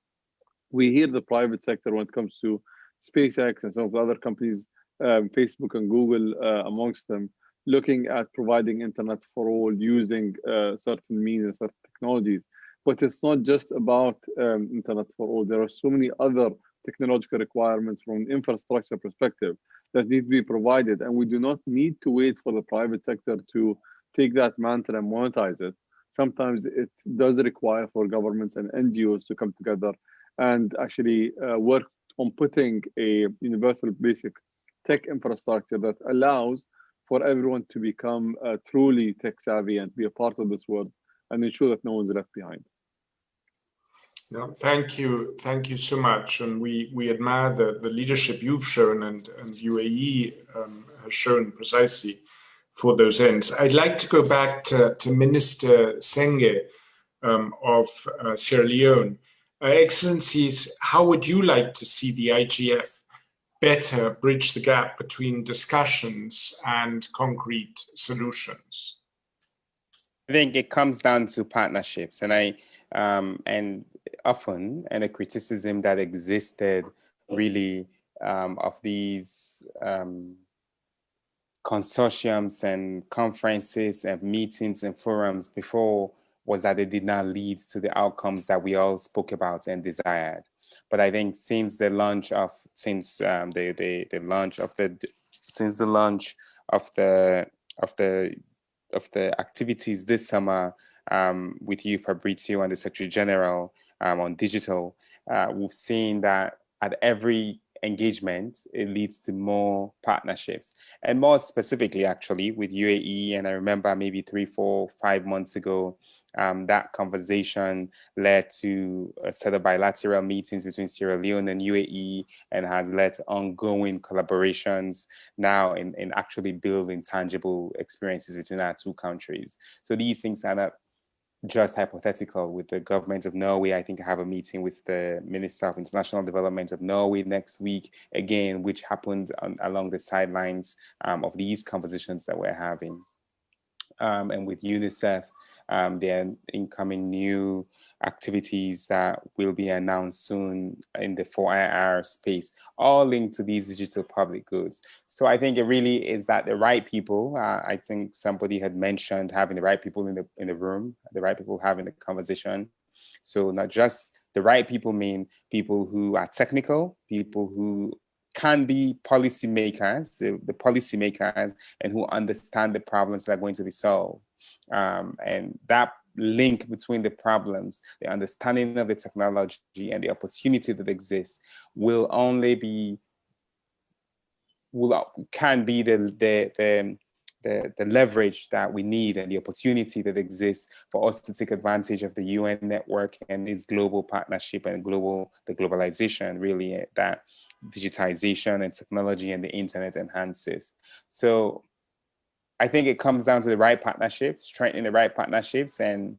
We hear the private sector when it comes to SpaceX and some of the other companies, Facebook and Google amongst them, looking at providing internet for all using certain means and certain technologies. But it's not just about internet for all. There are so many other technological requirements from an infrastructure perspective that need to be provided. And we do not need to wait for the private sector to take that mantle and monetize it. Sometimes it does require for governments and NGOs to come together and actually work on putting a universal basic tech infrastructure that allows for everyone to become truly tech savvy and be a part of this world and ensure that no one's left behind. No, thank you so much, and we admire the leadership you've shown and UAE has shown precisely for those ends. I'd like to go back to Minister Senge of Sierra Leone. Excellencies, how would you like to see the IGF better bridge the gap between discussions and concrete solutions? I think it comes down to partnerships, and often a criticism that existed really of these consortiums and conferences and meetings and forums before was that they did not lead to the outcomes that we all spoke about and desired. But I think since the launch of the activities this summer with you, Fabrizio, and the Secretary General on digital, we've seen that at every engagement, it leads to more partnerships. And more specifically, actually, with UAE, and I remember maybe 3, 4, 5 months ago, that conversation led to a set of bilateral meetings between Sierra Leone and UAE, and has led to ongoing collaborations now in actually building tangible experiences between our two countries. So these things are not just hypothetical. With the government of Norway, I think I have a meeting with the Minister of International Development of Norway next week, again, which happened along the sidelines of these conversations that we're having. And with UNICEF, there are incoming new activities that will be announced soon in the 4IR space, all linked to these digital public goods. So I think it really is that the right people, I think somebody had mentioned having the right people in the room, the right people having the conversation. So not just the right people mean people who are technical, people who can be policymakers, the policymakers, and who understand the problems that are going to be solved. And that link between the problems, the understanding of the technology, and the opportunity that exists can be the leverage that we need and the opportunity that exists for us to take advantage of the UN network and this global partnership and the globalization really that digitization and technology and the internet enhances. So I think it comes down to the right partnerships, strengthening the right partnerships, and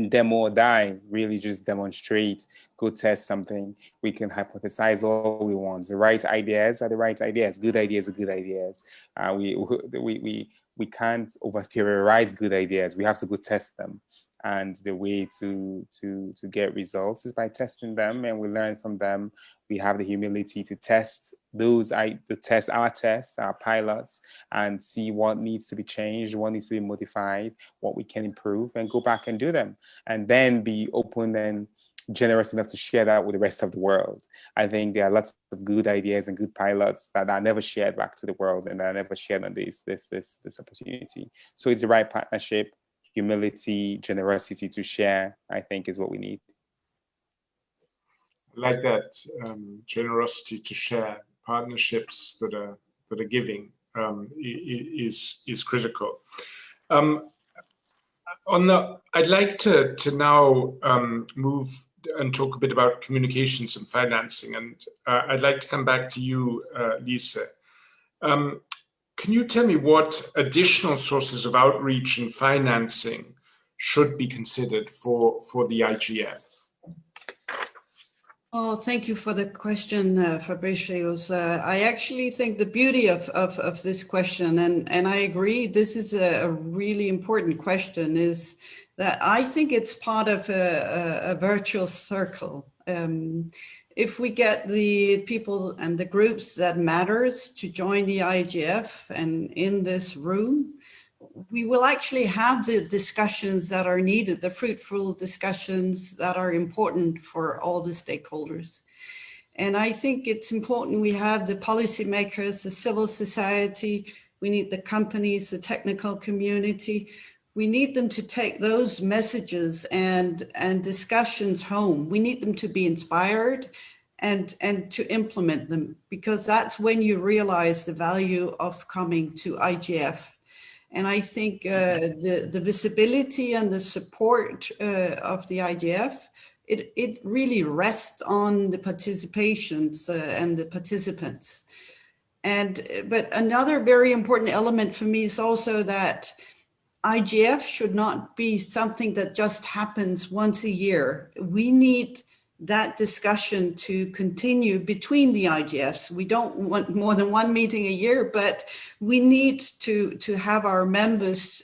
demo or die, really just demonstrate, go test something. We can hypothesize all we want. The right ideas are the right ideas. Good ideas are good ideas. We can't over-theorize good ideas. We have to go test them. And the way to get results is by testing them, and we learn from them. We have the humility to test our pilots, and see what needs to be changed, what needs to be modified, what we can improve, and go back and do them. And then be open and generous enough to share that with the rest of the world. I think there are lots of good ideas and good pilots that are never shared back to the world, and are never shared on this opportunity. So it's the right partnership. Humility, generosity to share, I think, is what we need. I like that generosity to share, partnerships that are giving is critical. I'd like to now move and talk a bit about communications and financing. And I'd like to come back to you, Lisa. Can you tell me what additional sources of outreach and financing should be considered for the IGF? Oh, thank you for the question, Fabricius. I actually think the beauty of this question, and I agree, this is a really important question, is that I think it's part of a virtual circle. If we get the people and the groups that matters to join the IGF and in this room, we will actually have the discussions that are needed, the fruitful discussions that are important for all the stakeholders. And I think it's important we have the policymakers, the civil society, we need the companies, the technical community. We need them to take those messages and discussions home. We need them to be inspired and to implement them, because that's when you realize the value of coming to IGF. And I think the visibility and the support of the IGF, it really rests on the participations and the participants. But another very important element for me is also that IGF should not be something that just happens once a year. We need that discussion to continue between the IGFs. We don't want more than one meeting a year, but we need to have our members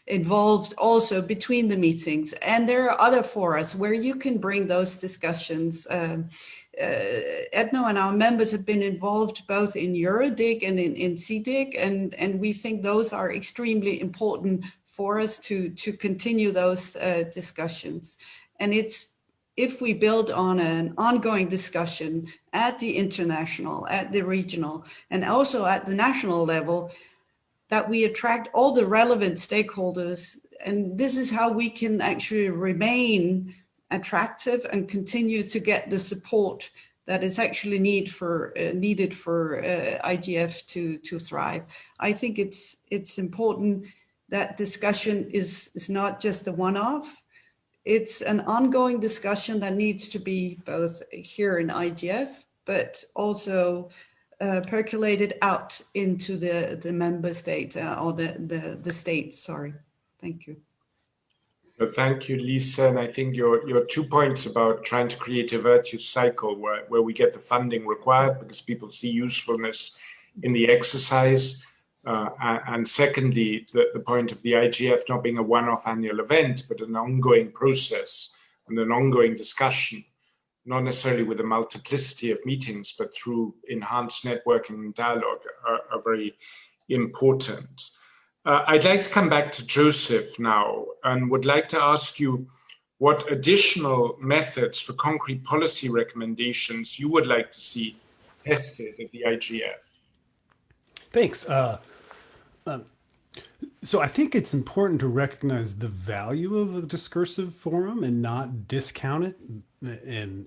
involved also between the meetings. And there are other forums where you can bring those discussions. Edno and our members have been involved both in Eurodig and in CDIG, and we think those are extremely important for us to continue those discussions. And it's if we build on an ongoing discussion at the international, at the regional, and also at the national level, that we attract all the relevant stakeholders. And this is how we can actually remain attractive and continue to get the support that is actually needed for IGF to thrive. I think it's important that discussion is not just a one-off. It's an ongoing discussion that needs to be both here in IGF, but also percolated out into the member state or the states, sorry. Thank you. Thank you, Lisa. And I think your 2 points about trying to create a virtuous cycle where we get the funding required because people see usefulness in the exercise. And secondly, the point of the IGF not being a one-off annual event, but an ongoing process and an ongoing discussion, not necessarily with a multiplicity of meetings, but through enhanced networking and dialogue are very important. I'd like to come back to Joseph now and would like to ask you what additional methods for concrete policy recommendations you would like to see tested at the IGF. Thanks. So I think it's important to recognize the value of a discursive forum and not discount it, and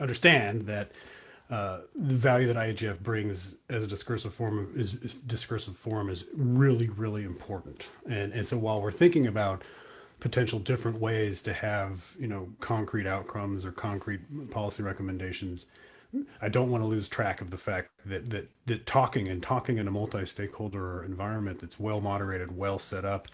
understand that the value that IGF brings as a discursive forum is really, really important. And so while we're thinking about potential different ways to have, concrete outcomes or concrete policy recommendations, I don't want to lose track of the fact that talking in a multi-stakeholder environment that's well moderated, well set up,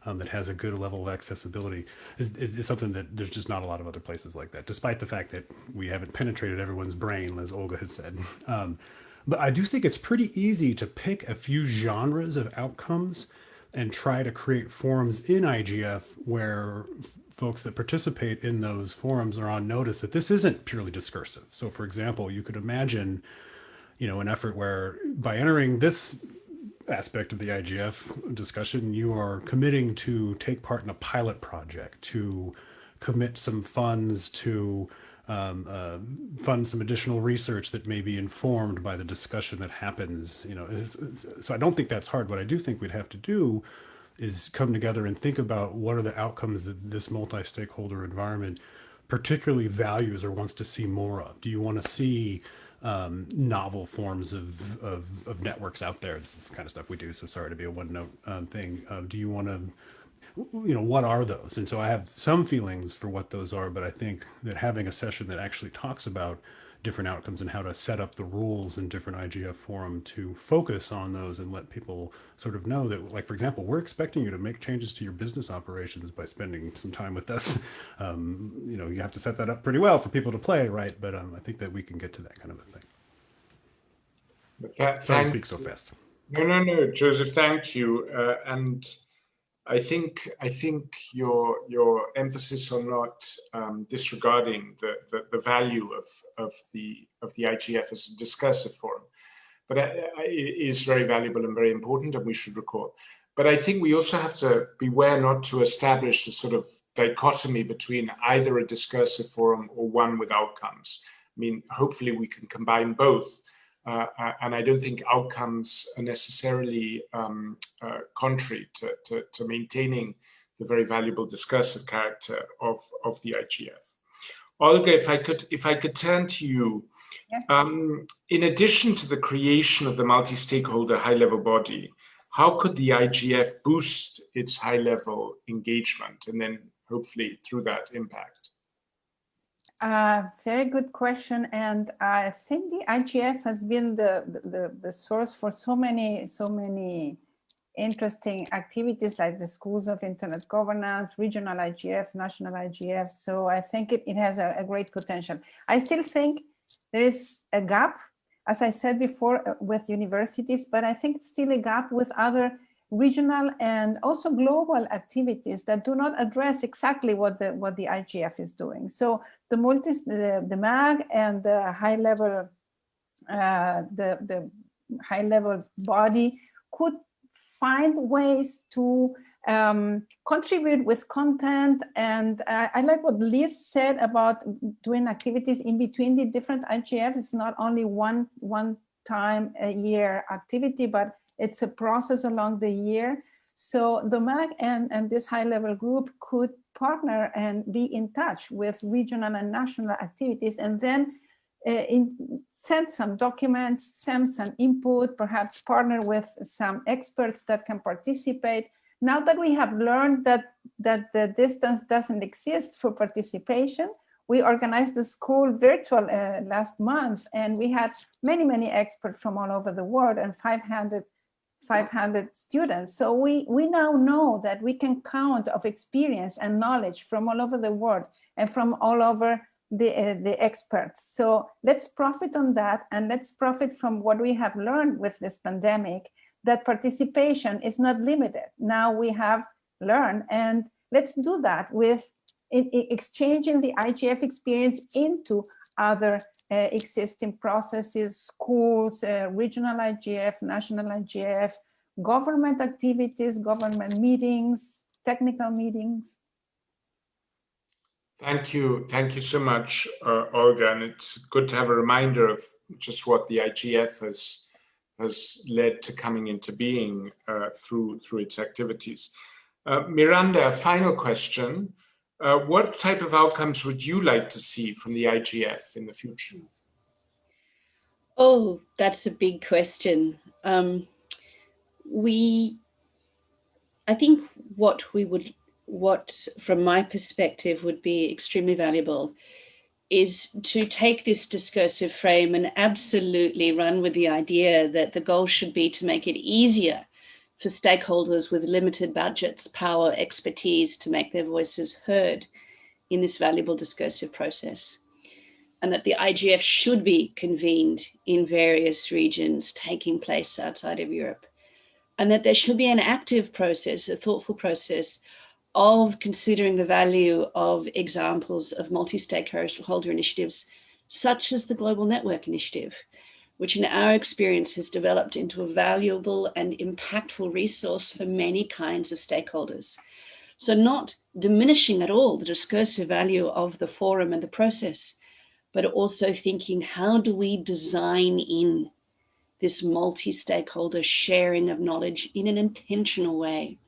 that has a good level of accessibility is something that there's just not a lot of other places like that, despite the fact that we haven't penetrated everyone's brain, as Olga has said. But I do think it's pretty easy to pick a few genres of outcomes and try to create forums in IGF where folks that participate in those forums are on notice that this isn't purely discursive. So for example, you could imagine, an effort where by entering this aspect of the IGF discussion, you are committing to take part in a pilot project, to commit some funds to fund some additional research that may be informed by the discussion that happens. So I don't think that's hard. What I do think we'd have to do is come together and think about what are the outcomes that this multi-stakeholder environment particularly values or wants to see more of. Do you want to see novel forms of networks out there? This is the kind of stuff we do, so sorry to be a one-note thing. Do you want to what are those? And so I have some feelings for what those are, but I think that having a session that actually talks about different outcomes and how to set up the rules in different IGF forum to focus on those and let people sort of know that, like, for example, we're expecting you to make changes to your business operations by spending some time with us. You have to set that up pretty well for people to play, right? But I think that we can get to that kind of a thing. Sorry to speak so fast. No, Joseph, thank you. And I think your emphasis on not disregarding the value of the IGF as a discursive forum, but is very valuable and very important, and we should record. But I think we also have to beware not to establish a sort of dichotomy between either a discursive forum or one with outcomes. I mean, hopefully we can combine both. And I don't think outcomes are necessarily contrary to maintaining the very valuable discursive character of the IGF. Olga, if I could turn to you, in addition to the creation of the multi-stakeholder high-level body, how could the IGF boost its high-level engagement and then hopefully through that impact? Very good question, and I think the IGF has been the source for so many interesting activities, like the schools of internet governance, regional IGF, national IGF. So I think it has a great potential. I still think there is a gap, as I said before, with universities, but I think it's still a gap with other regional and also global activities that do not address exactly what the IGF is doing. So the MAG and the high-level the high-level body could find ways to contribute with content. And I like what Liz said about doing activities in between the different IGFs. It's not only one time a year activity, but it's a process along the year. So the MAG and this high-level group could partner and be in touch with regional and national activities, and then send some documents, send some input, perhaps partner with some experts that can participate. Now that we have learned that the distance doesn't exist for participation, we organized the school virtual last month, and we had many experts from all over the world and 500 students. So we now know that we can count of experience and knowledge from all over the world and from all over the experts. So let's profit on that, and let's profit from what we have learned with this pandemic, that participation is not limited. Now we have learned, and let's do that with exchanging the IGF experience into other existing processes, schools, regional IGF, national IGF, government activities, government meetings, technical meetings. Thank you so much, Olga, and it's good to have a reminder of just what the IGF has led to coming into being through its activities. Miranda, final question. What type of outcomes would you like to see from the IGF in the future? Oh, that's a big question. I think what from my perspective would be extremely valuable is to take this discursive frame and absolutely run with the idea that the goal should be to make it easier for stakeholders with limited budgets, power, expertise to make their voices heard in this valuable discursive process. And that the IGF should be convened in various regions taking place outside of Europe. And that there should be an active process, a thoughtful process of considering the value of examples of multi-stakeholder initiatives, such as the Global Network Initiative, which in our experience has developed into a valuable and impactful resource for many kinds of stakeholders. So not diminishing at all the discursive value of the forum and the process, but also thinking, how do we design in this multi-stakeholder sharing of knowledge in an intentional way?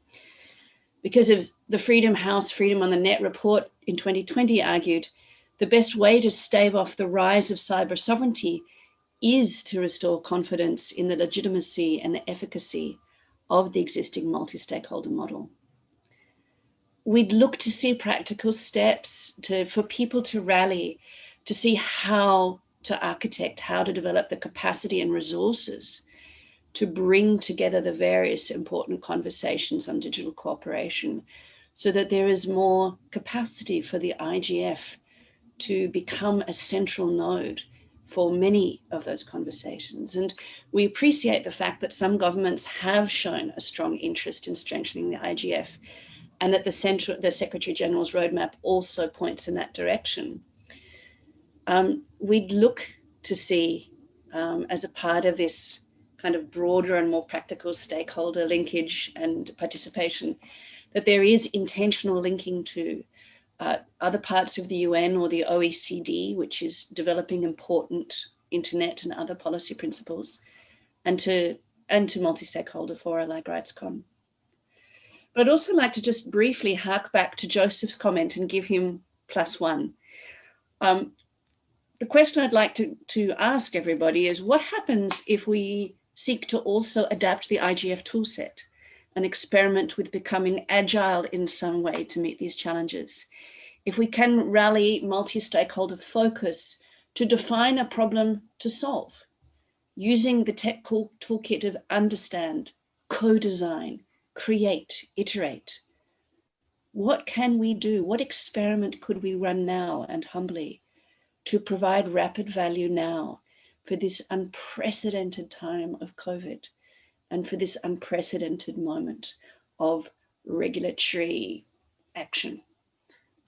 Because as the Freedom House Freedom on the Net report in 2020 argued, the best way to stave off the rise of cyber sovereignty is to restore confidence in the legitimacy and the efficacy of the existing multi-stakeholder model. we'd look to see practical steps for people to rally, to see how to architect, how to develop the capacity and resources to bring together the various important conversations on digital cooperation, so that there is more capacity for the IGF to become a central node for many of those conversations. And we appreciate the fact that some governments have shown a strong interest in strengthening the IGF, and that the Secretary General's roadmap also points in that direction. We'd look to see, as a part of this kind of broader and more practical stakeholder linkage and participation, that there is intentional linking to other parts of the UN or the OECD, which is developing important internet and other policy principles, and to multi-stakeholder fora like RightsCon. But I'd also like to just briefly hark back to Joseph's comment and give him +1. The question I'd like to ask everybody is, what happens if we seek to also adapt the IGF toolset and experiment with becoming agile in some way to meet these challenges? If we can rally multi-stakeholder focus to define a problem to solve, using the tech toolkit of understand, co-design, create, iterate. What can we do? What experiment could we run now and humbly to provide rapid value now for this unprecedented time of COVID and for this unprecedented moment of regulatory action?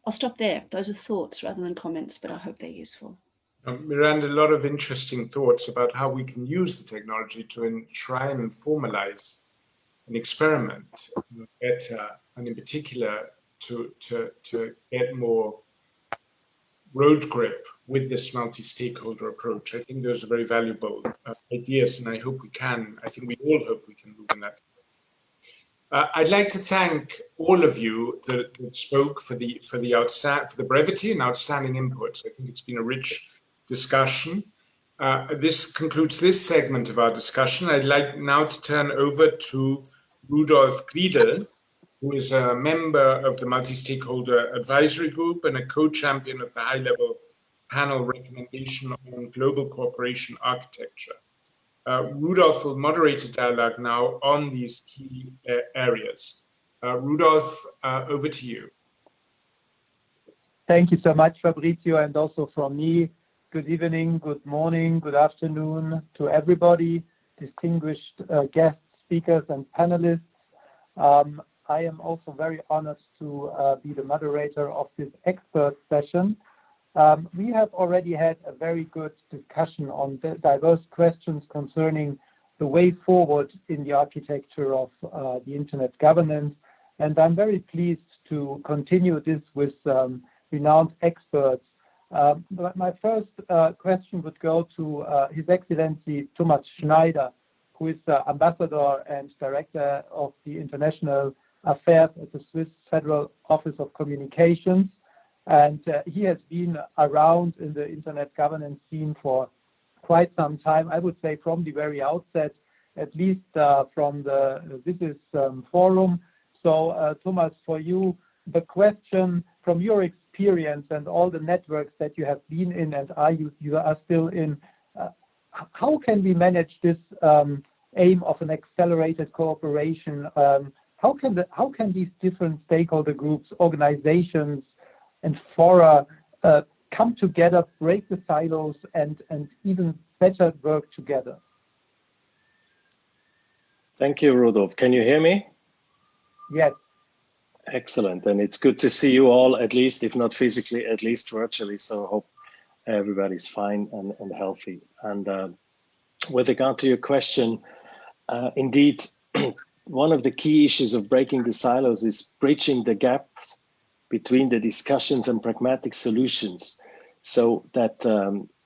I'll stop there. Those are thoughts rather than comments, but I hope they're useful. Miranda, a lot of interesting thoughts about how we can use the technology to try and formalize an experiment better, and in particular to get more road grip with this multi-stakeholder approach. I think those are very valuable ideas, and I think we all hope we can move in that. I'd like to thank all of you that spoke for the brevity and outstanding inputs. I think it's been a rich discussion. This concludes this segment of our discussion. I'd like now to turn over to Rudolf Griedel, who is a member of the Multi-Stakeholder Advisory Group and a co-champion of the high-level panel recommendation on global cooperation architecture. Rudolf will moderate a dialogue now on these key areas. Rudolf, over to you. Thank you so much, Fabrizio, and also from me, good evening, good morning, good afternoon to everybody, distinguished guests, speakers, and panelists. I am also very honored to be the moderator of this expert session. We have already had a very good discussion on the diverse questions concerning the way forward in the architecture of the internet governance, and I'm very pleased to continue this with renowned experts. My first question would go to His Excellency Thomas Schneider, who is the Ambassador and Director of the International Affairs at the Swiss Federal Office of Communications. And he has been around in the internet governance scene for quite some time, I would say from the very outset, at least from the Business Forum. So Thomas, for you, the question from your experience and all the networks that you have been in and you are still in, how can we manage this aim of an accelerated cooperation? How can these different stakeholder groups, organizations, and fora come together, break the silos, and even better work together? Thank you, Rudolf. Can you hear me? Yes. Excellent. And it's good to see you all, at least, if not physically, at least virtually. So I hope everybody's fine and healthy. And with regard to your question, indeed, one of the key issues of breaking the silos is bridging the gaps between the discussions and pragmatic solutions, so that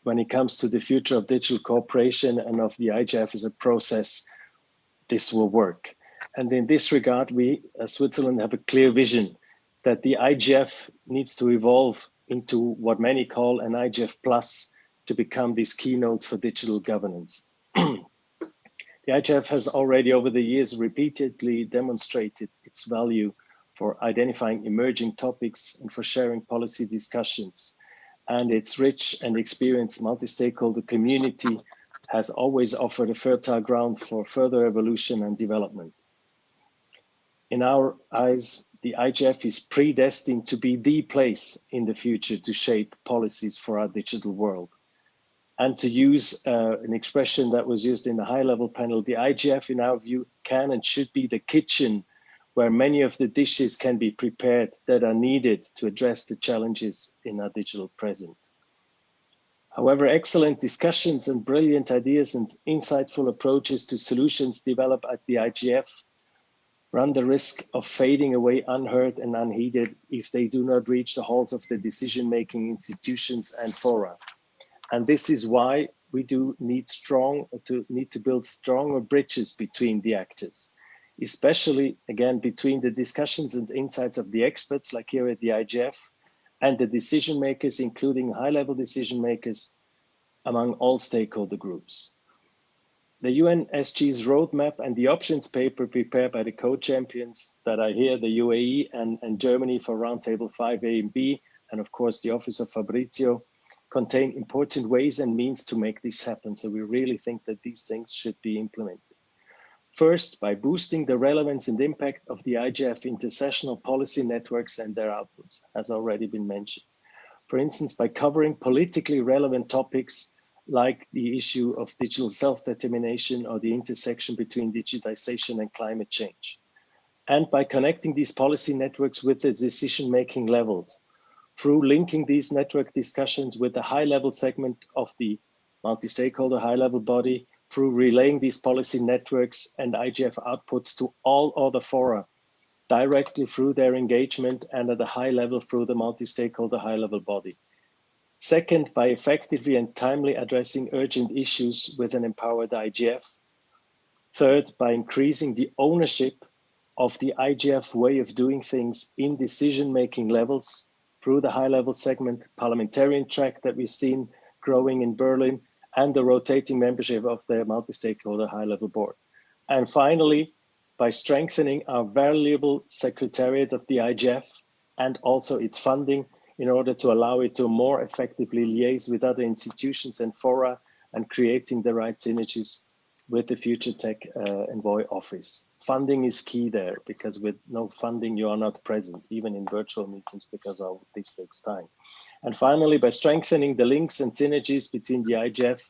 when it comes to the future of digital cooperation and of the IGF as a process, this will work. And in this regard, we, as Switzerland, have a clear vision that the IGF needs to evolve into what many call an IGF Plus to become this keynote for digital governance. The IGF has already over the years repeatedly demonstrated its value for identifying emerging topics and for sharing policy discussions. And its rich and experienced multi-stakeholder community has always offered a fertile ground for further evolution and development. In our eyes, the IGF is predestined to be the place in the future to shape policies for our digital world. And to use an expression that was used in the high-level panel, the IGF, in our view, can and should be the kitchen where many of the dishes can be prepared that are needed to address the challenges in our digital present. However, excellent discussions and brilliant ideas and insightful approaches to solutions developed at the IGF run the risk of fading away unheard and unheeded if they do not reach the halls of the decision-making institutions and fora. And this is why we do need to build stronger bridges between the actors, especially, again, between the discussions and insights of the experts, like here at the IGF, and the decision makers, including high-level decision makers among all stakeholder groups. The UNSG's roadmap and the options paper prepared by the co-champions that are here, the UAE and Germany for Roundtable 5A and B, and of course the Office of Fabrizio, contain important ways and means to make this happen. So we really think that these things should be implemented. First, by boosting the relevance and impact of the IGF intersessional policy networks and their outputs, as already been mentioned. For instance, by covering politically relevant topics like the issue of digital self-determination or the intersection between digitization and climate change. And by connecting these policy networks with the decision-making levels, through linking these network discussions with the high-level segment of the multi-stakeholder high-level body, through relaying these policy networks and IGF outputs to all other fora, directly through their engagement and at a high level through the multi-stakeholder high-level body. Second, by effectively and timely addressing urgent issues with an empowered IGF. Third, by increasing the ownership of the IGF way of doing things in decision-making levels through the high-level segment parliamentarian track that we've seen growing in Berlin, and the rotating membership of the multi-stakeholder high-level board. And finally, by strengthening our valuable secretariat of the IGF and also its funding in order to allow it to more effectively liaise with other institutions and fora and creating the right synergies with the Future Tech Envoy office. Funding is key there, because with no funding, you are not present, even in virtual meetings, because all this takes time. And finally, by strengthening the links and synergies between the IGF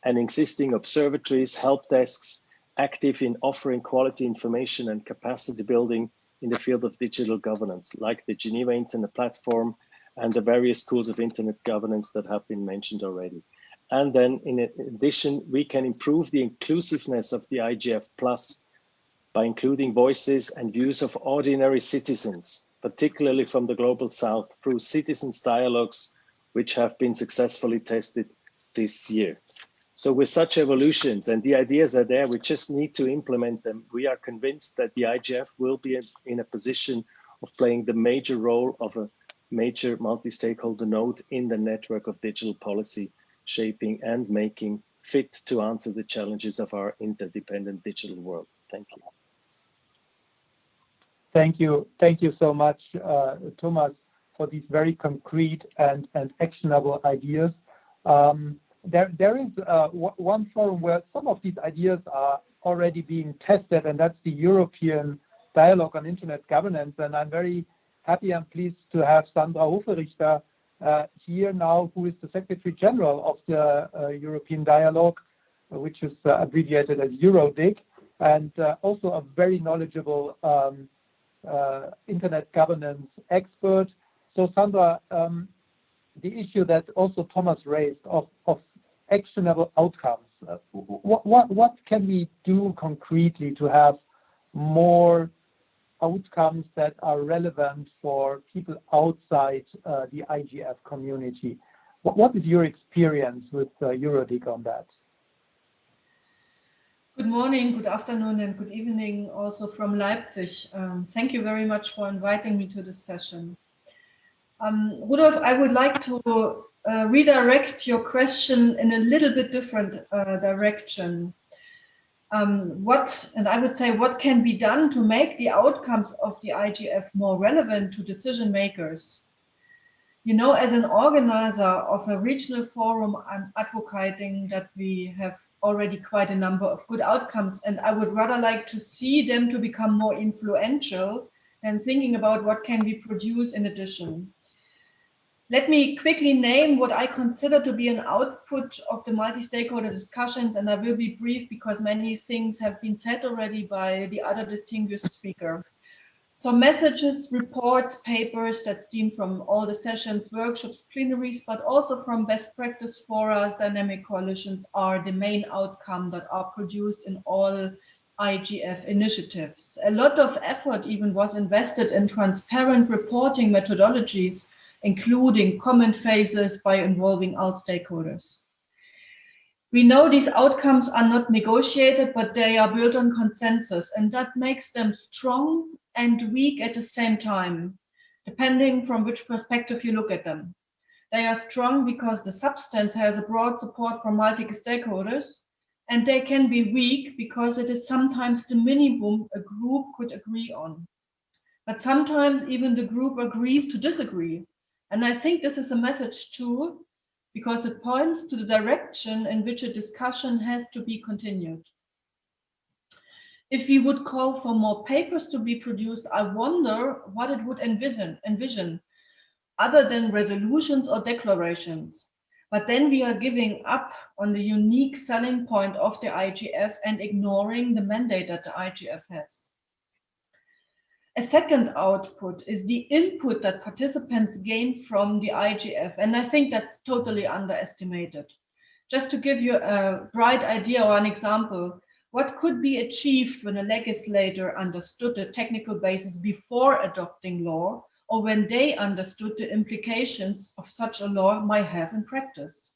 and existing observatories, help desks, active in offering quality information and capacity building in the field of digital governance, like the Geneva Internet Platform and the various schools of internet governance that have been mentioned already. And then in addition, we can improve the inclusiveness of the IGF Plus by including voices and views of ordinary citizens, particularly from the Global South, through citizens' dialogues, which have been successfully tested this year. So with such evolutions, and the ideas are there, we just need to implement them. We are convinced that the IGF will be in a position of playing the major role of a major multi-stakeholder node in the network of digital policy shaping and making fit to answer the challenges of our interdependent digital world. Thank you. Thank you. Thank you so much, Thomas, for these very concrete and actionable ideas. There is one forum where some of these ideas are already being tested, and that's the European Dialogue on Internet Governance. And I'm very happy and pleased to have Sandra Hoferichter here now, who is the Secretary General of the European Dialogue, which is abbreviated as EuroDig, and also a very knowledgeable internet governance expert. So Sandra, the issue that also Thomas raised of actionable outcomes, what can we do concretely to have more outcomes that are relevant for people outside the IGF community? What is your experience with EuroDig on that? Good morning, good afternoon, and good evening also from Leipzig. Thank you very much for inviting me to this session. Rudolf, I would like to redirect your question in a little bit different direction. what can be done to make the outcomes of the IGF more relevant to decision makers. You know, as an organizer of a regional forum, I'm advocating that we have already quite a number of good outcomes, and I would rather like to see them to become more influential than thinking about what can we produce in addition. Let me quickly name what I consider to be an output of the multi-stakeholder discussions, and I will be brief because many things have been said already by the other distinguished speaker. So messages, reports, papers that stem from all the sessions, workshops, plenaries, but also from best practice forums, dynamic coalitions are the main outcome that are produced in all IGF initiatives. A lot of effort even was invested in transparent reporting methodologies, including common phases by involving all stakeholders. We know these outcomes are not negotiated, but they are built on consensus, and that makes them strong and weak at the same time, depending from which perspective you look at them. They are strong because the substance has a broad support from multiple stakeholders, and they can be weak because it is sometimes the minimum a group could agree on. But sometimes even the group agrees to disagree. And I think this is a message too, because it points to the direction in which a discussion has to be continued. If we would call for more papers to be produced, I wonder what it would envision other than resolutions or declarations. But then we are giving up on the unique selling point of the IGF and ignoring the mandate that the IGF has. A second output is the input that participants gain from the IGF, and I think that's totally underestimated. Just to give you a bright idea or an example, what could be achieved when a legislator understood the technical basis before adopting law, or when they understood the implications of such a law might have in practice?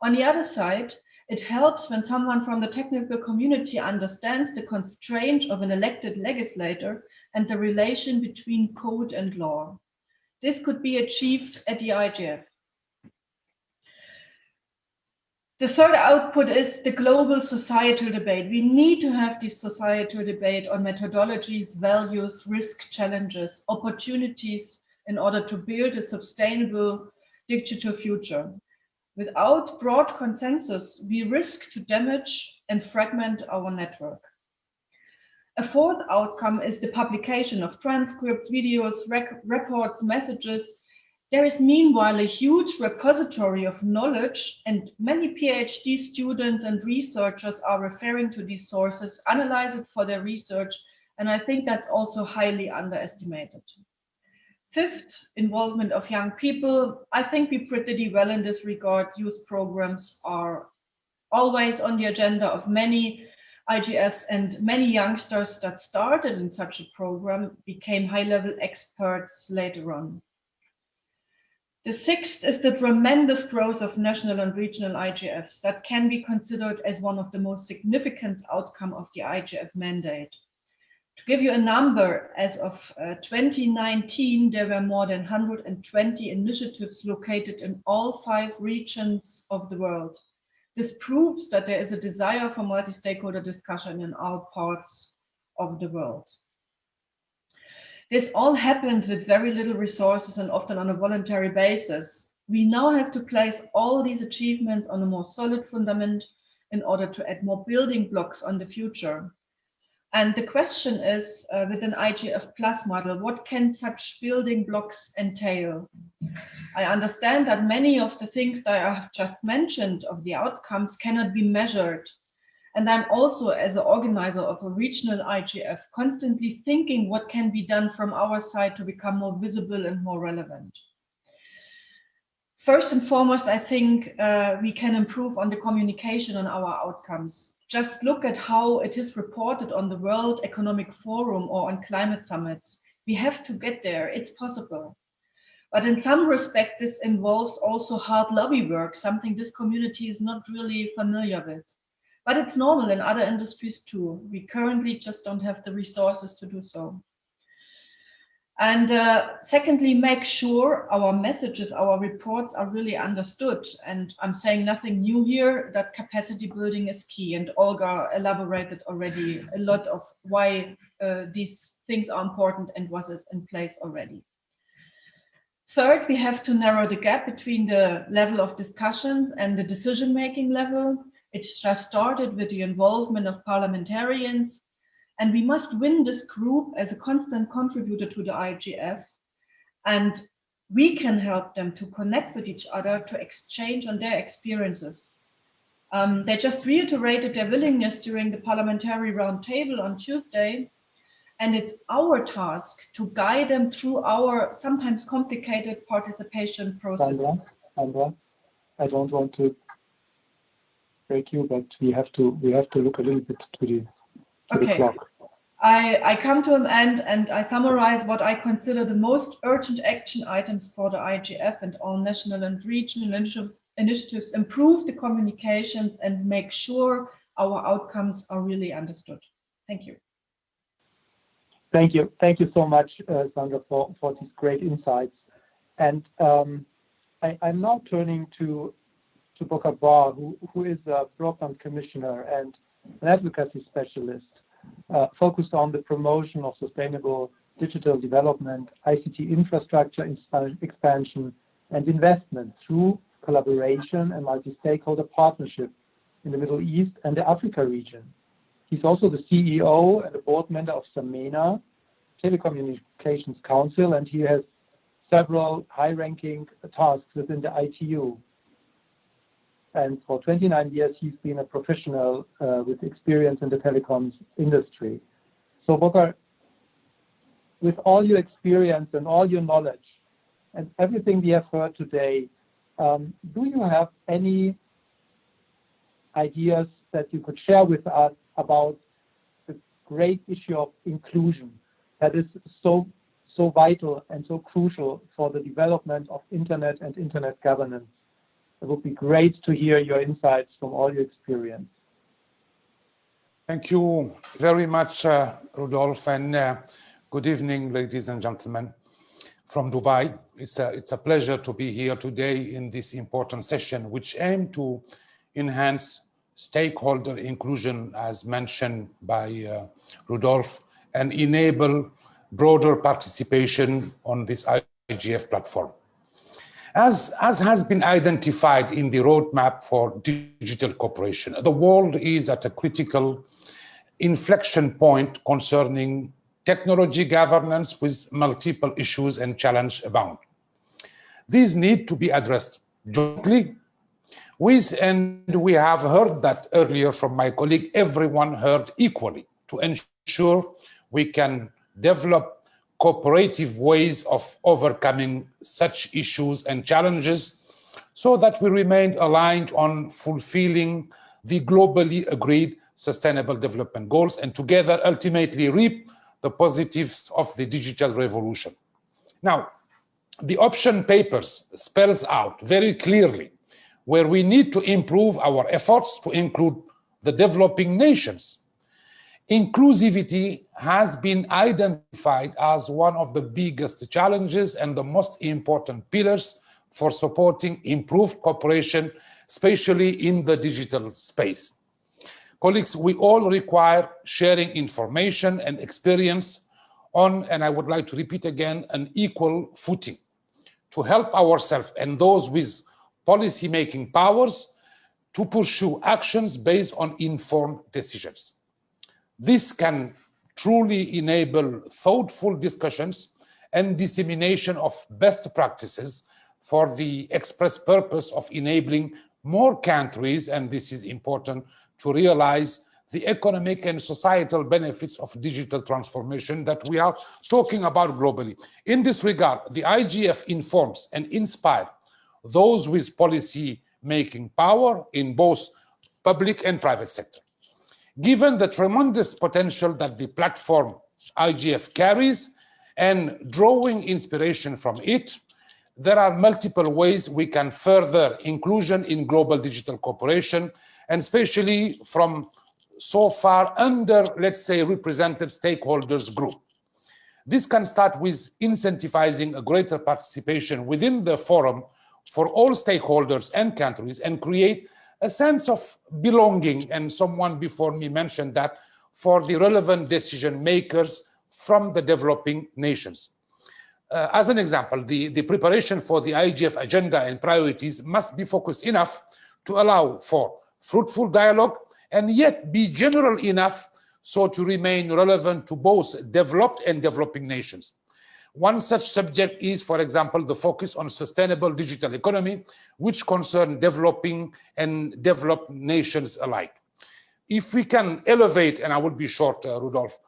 On the other side, it helps when someone from the technical community understands the constraint of an elected legislator and the relation between code and law. This could be achieved at the IGF. The third output is the global societal debate. We need to have this societal debate on methodologies, values, risk, challenges, opportunities in order to build a sustainable digital future. Without broad consensus, we risk to damage and fragment our network. A fourth outcome is the publication of transcripts, videos, reports, messages. There is meanwhile a huge repository of knowledge, and many PhD students and researchers are referring to these sources, analyze it for their research, and I think that's also highly underestimated. Fifth, involvement of young people. I think we pretty well in this regard. Youth programs are always on the agenda of many IGFs, and many youngsters that started in such a program became high-level experts later on. The sixth is the tremendous growth of national and regional IGFs that can be considered as one of the most significant outcomes of the IGF mandate. To give you a number, as of 2019, there were more than 120 initiatives located in all 5 regions of the world. This proves that there is a desire for multi-stakeholder discussion in all parts of the world. This all happened with very little resources and often on a voluntary basis. We now have to place all these achievements on a more solid fundament in order to add more building blocks on the future. And the question is, with an IGF Plus model, what can such building blocks entail? I understand that many of the things that I have just mentioned of the outcomes cannot be measured. And I'm also, as an organizer of a regional IGF, constantly thinking what can be done from our side to become more visible and more relevant. First and foremost, I think we can improve on the communication on our outcomes. Just look at how it is reported on the World Economic Forum or on climate summits. We have to get there, it's possible. But in some respect, this involves also hard lobby work, something this community is not really familiar with. But it's normal in other industries too. We currently just don't have the resources to do so. And secondly, make sure our messages, our reports are really understood. And I'm saying nothing new here, that capacity building is key. And Olga elaborated already a lot of why these things are important and what is in place already. Third, we have to narrow the gap between the level of discussions and the decision-making level. It just started with the involvement of parliamentarians. And we must win this group as a constant contributor to the IGF. And we can help them to connect with each other, to exchange on their experiences. They just reiterated their willingness during the parliamentary roundtable on Tuesday. And it's our task to guide them through our sometimes complicated participation processes. Sandra, I don't want to break you, but we have to look a little bit to the clock. I come to an end and I summarize what I consider the most urgent action items for the IGF and all national and regional initiatives improve the communications and make sure our outcomes are really understood. Thank you. Thank you. Thank you so much, Sandra, for these great insights. And I'm now turning to Burkhard Barr, who is a broadband commissioner and an advocacy specialist focused on the promotion of sustainable digital development, ICT infrastructure expansion, and investment through collaboration and multi-stakeholder partnership in the Middle East and the Africa region. He's also the CEO and a board member of Samena, Telecommunications Council, and he has several high-ranking tasks within the ITU. And for 29 years, he's been a professional with experience in the telecoms industry. So, Burkhard, with all your experience and all your knowledge and everything we have heard today, do you have any ideas that you could share with us about the great issue of inclusion that is so vital and so crucial for the development of internet and internet governance? It would be great to hear your insights from all your experience. Thank you very much, Rudolf, and good evening, ladies and gentlemen from Dubai. It's a pleasure to be here today in this important session, which aims to enhance stakeholder inclusion, as mentioned by Rudolf, and enable broader participation on this IGF platform. As has been identified in the roadmap for digital cooperation, the world is at a critical inflection point concerning technology governance with multiple issues and challenges abound. These need to be addressed jointly with, and we have heard that earlier from my colleague, everyone heard equally, to ensure we can develop cooperative ways of overcoming such issues and challenges so that we remain aligned on fulfilling the globally agreed sustainable development goals and together ultimately reap the positives of the digital revolution. Now, the option papers spells out very clearly where we need to improve our efforts to include the developing nations. Inclusivity has been identified as one of the biggest challenges and the most important pillars for supporting improved cooperation, especially in the digital space. Colleagues, we all require sharing information and experience on, and I would like to repeat again, an equal footing to help ourselves and those with policy-making powers to pursue actions based on informed decisions. This can truly enable thoughtful discussions and dissemination of best practices for the express purpose of enabling more countries, and this is important, to realize the economic and societal benefits of digital transformation that we are talking about globally. In this regard, the IGF informs and inspires those with policy-making power in both public and private sector. Given the tremendous potential that the platform IGF carries and drawing inspiration from it, there are multiple ways we can further inclusion in global digital cooperation, and especially from so far under, let's say, represented stakeholders group. This can start with incentivizing a greater participation within the forum for all stakeholders and countries and create a sense of belonging. And someone before me mentioned that for the relevant decision makers from the developing nations. As an example, the preparation for the IGF agenda and priorities must be focused enough to allow for fruitful dialogue and yet be general enough so to remain relevant to both developed and developing nations. One such subject is, for example, the focus on sustainable digital economy, which concern developing and developed nations alike. If we can elevate, and I will be short, Rudolf,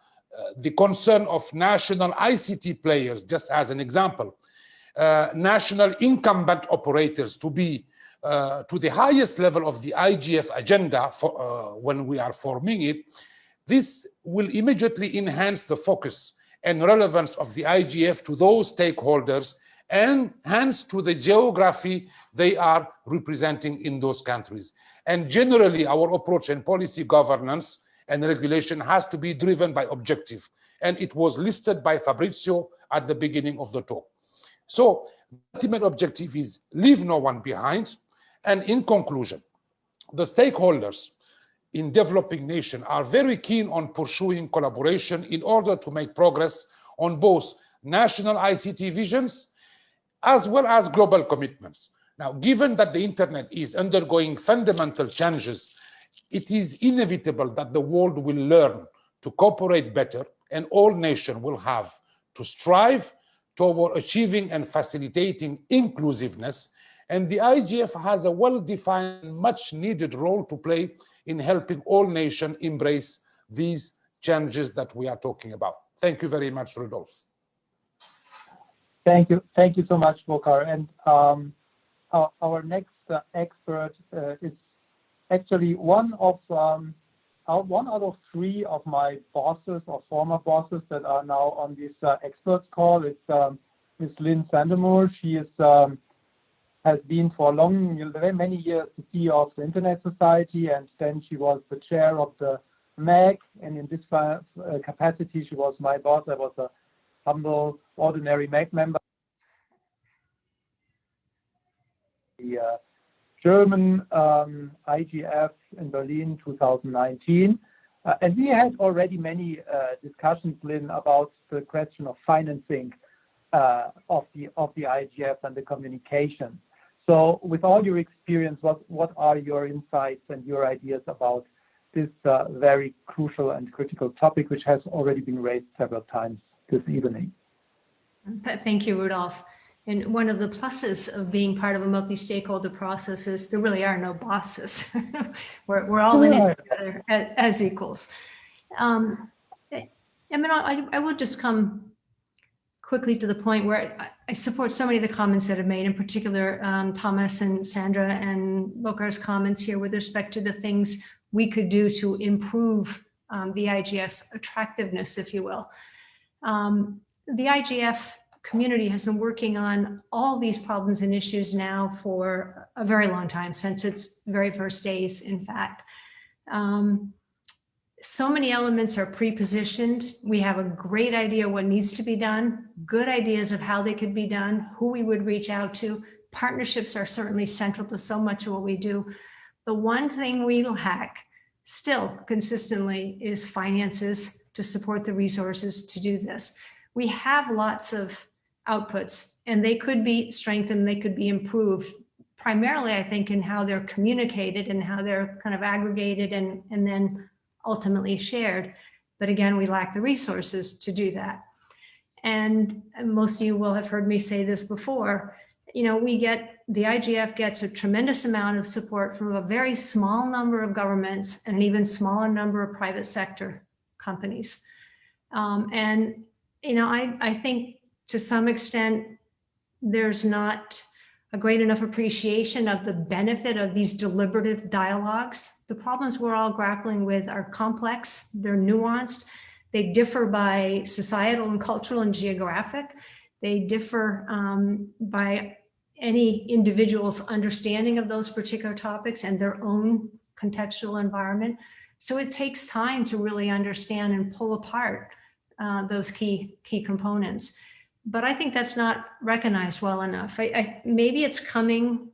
the concern of national ICT players, just as an example, national incumbent operators to be to the highest level of the IGF agenda for, when we are forming it, this will immediately enhance the focus and relevance of the IGF to those stakeholders and hence to the geography they are representing in those countries. And generally, our approach in policy governance and regulation has to be driven by objective. And it was listed by Fabrizio at the beginning of the talk. So the ultimate objective is leave no one behind. And in conclusion, the stakeholders in developing nations are very keen on pursuing collaboration in order to make progress on both national ICT visions as well as global commitments. Now, given that the internet is undergoing fundamental changes, it is inevitable that the world will learn to cooperate better, and all nations will have to strive toward achieving and facilitating inclusiveness. And the IGF has a well-defined, much-needed role to play in helping all nations embrace these changes that we are talking about. Thank you very much, Rudolf. Thank you so much, Volker. And our next expert is actually one out of three of my bosses or former bosses that are now on this experts call. It's Ms. Lynn Sandermoor. She is has been for many years the CEO of the Internet Society, and then she was the chair of the MAG, and in this capacity she was my boss. I was a humble, ordinary MAG member. The German IGF in Berlin 2019. And we had already many discussions, Lynn, about the question of financing of the IGF and the communication. So with all your experience, what are your insights and your ideas about this very crucial and critical topic, which has already been raised several times this evening? Thank you, Rudolf. And one of the pluses of being part of a multi-stakeholder process is there really are no bosses. we're all in it together as equals. I mean, I will just come quickly to the point where I support so many of the comments that have made, in particular, Thomas and Sandra and Volker's comments here with respect to the things we could do to improve the IGF's attractiveness, if you will. The IGF community has been working on all these problems and issues now for a very long time, since its very first days, in fact. So many elements are pre-positioned. We have a great idea what needs to be done, good ideas of how they could be done, who we would reach out to. Partnerships are certainly central to so much of what we do. The one thing we lack still consistently is finances to support the resources to do this. We have lots of outputs and they could be strengthened, they could be improved, primarily, I think, in how they're communicated and how they're kind of aggregated and then ultimately shared. But again, we lack the resources to do that. And most of you will have heard me say this before, you know, the IGF gets a tremendous amount of support from a very small number of governments and an even smaller number of private sector companies. And, you know, I think to some extent, there's not a great enough appreciation of the benefit of these deliberative dialogues. The problems we're all grappling with are complex, they're nuanced, they differ by societal and cultural and geographic. They differ by any individual's understanding of those particular topics and their own contextual environment. So it takes time to really understand and pull apart those key components. But I think that's not recognized well enough. Maybe it's coming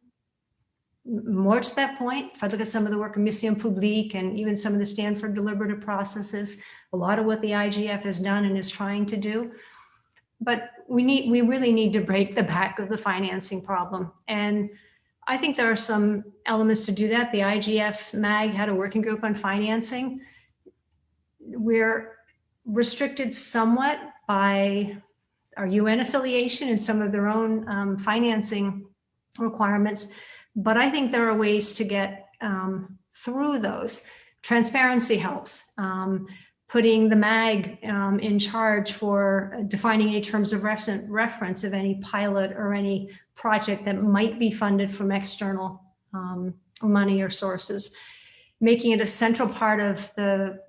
more to that point. If I look at some of the work of Mission Publique and even some of the Stanford deliberative processes, a lot of what the IGF has done and is trying to do. But we really need to break the back of the financing problem. And I think there are some elements to do that. The IGF MAG had a working group on financing. We're restricted somewhat by our UN affiliation and some of their own financing requirements. But I think there are ways to get through those. Transparency helps. Putting the MAG in charge for defining any terms of reference of any pilot or any project that might be funded from external money or sources. Making it a central part of the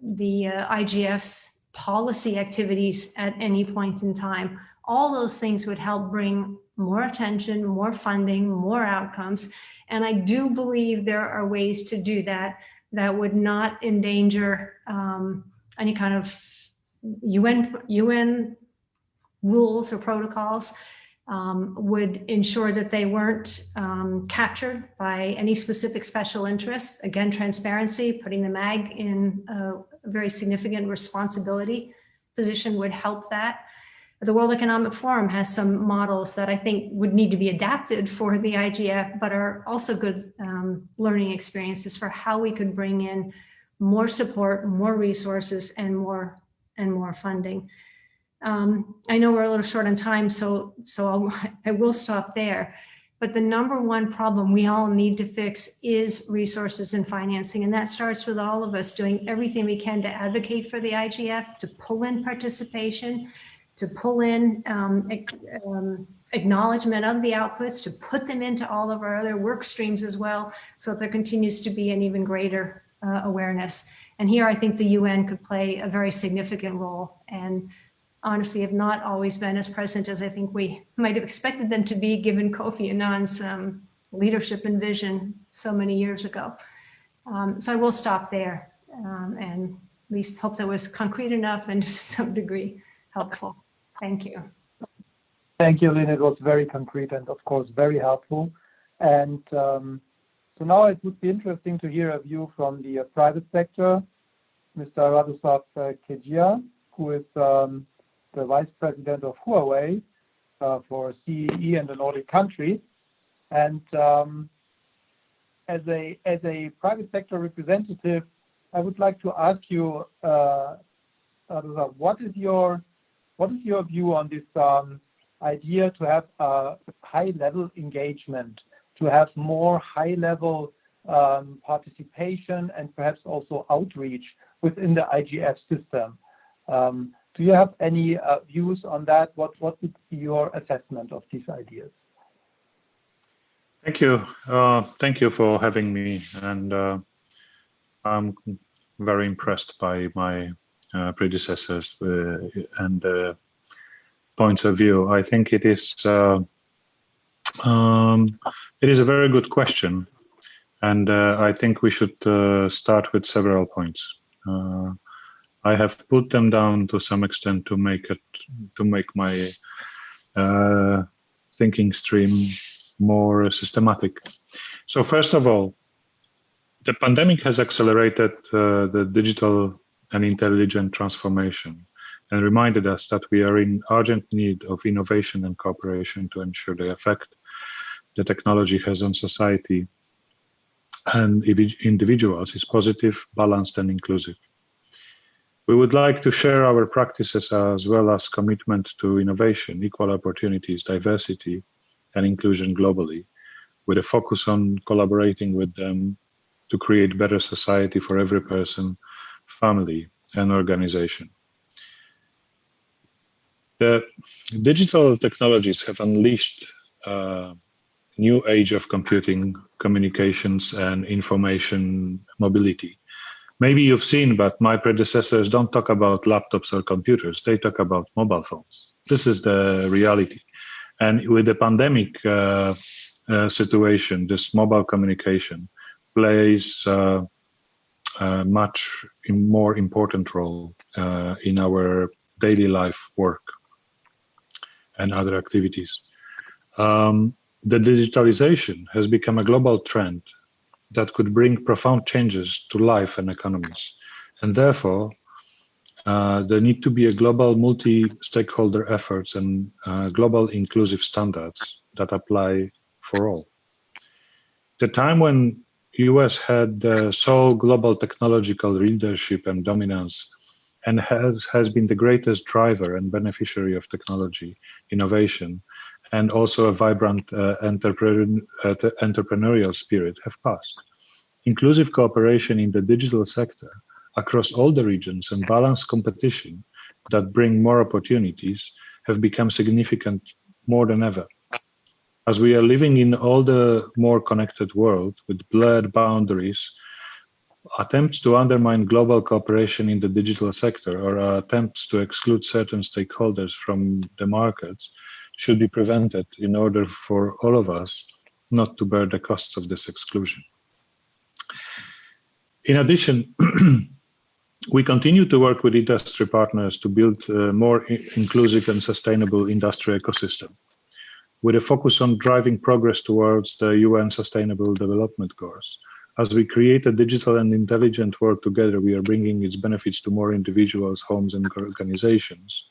IGF's policy activities at any point in time. All those things would help bring more attention, more funding, more outcomes. And I do believe there are ways to do that that would not endanger any kind of UN rules or protocols, would ensure that they weren't captured by any specific special interests. Again, transparency, putting the MAG in a very significant responsibility position would help that. The World Economic Forum has some models that I think would need to be adapted for the IGF, but are also good learning experiences for how we could bring in more support, more resources, and more funding. I know we're a little short on time, so I will stop there. But the number one problem we all need to fix is resources and financing. And that starts with all of us doing everything we can to advocate for the IGF, to pull in participation, to pull in acknowledgement of the outputs, to put them into all of our other work streams as well, so that there continues to be an even greater awareness. And here I think the UN could play a very significant role, and honestly have not always been as present as I think we might have expected them to be, given Kofi Annan's leadership and vision so many years ago. So I will stop there, and at least hope that was concrete enough and to some degree helpful. Thank you. Thank you, Lynn. It was very concrete and of course very helpful. And so now it would be interesting to hear a view from the private sector, Mr. Radoslav Kejia, who is the Vice President of Huawei for CEE and the Nordic countries. And as a private sector representative, I would like to ask you, Radoslav, what is your view on this idea to have a high-level engagement, to have more high-level participation and perhaps also outreach within the IGF system? Do you have any views on that? What would be your assessment of these ideas? Thank you. Thank you for having me. And I'm very impressed by my predecessors and points of view. I think it is a very good question, and I think we should start with several points. I have put them down to some extent to make my thinking stream more systematic. So first of all, the pandemic has accelerated the digital and intelligent transformation and reminded us that we are in urgent need of innovation and cooperation to ensure the effect the technology has on society and individuals is positive, balanced, and inclusive. We would like to share our practices as well as commitment to innovation, equal opportunities, diversity, and inclusion globally, with a focus on collaborating with them to create better society for every person, family, and organization. The digital technologies have unleashed a new age of computing, communications, and information mobility. Maybe you've seen, but my predecessors don't talk about laptops or computers. They talk about mobile phones. This is the reality. And with the pandemic situation, this mobile communication plays a much more important role in our daily life work and other activities. The digitalization has become a global trend that could bring profound changes to life and economies. And therefore, there need to be a global multi-stakeholder efforts and global inclusive standards that apply for all. The time when US had sole global technological leadership and dominance and has been the greatest driver and beneficiary of technology innovation and also a vibrant entrepreneurial spirit have passed. Inclusive cooperation in the digital sector across all the regions and balanced competition that bring more opportunities have become significant more than ever. As we are living in all the more connected world with blurred boundaries, attempts to undermine global cooperation in the digital sector or attempts to exclude certain stakeholders from the markets should be prevented in order for all of us not to bear the costs of this exclusion. In addition, we continue to work with industry partners to build a more inclusive and sustainable industry ecosystem, with a focus on driving progress towards the UN Sustainable Development Goals. As we create a digital and intelligent world together, we are bringing its benefits to more individuals, homes, and organizations.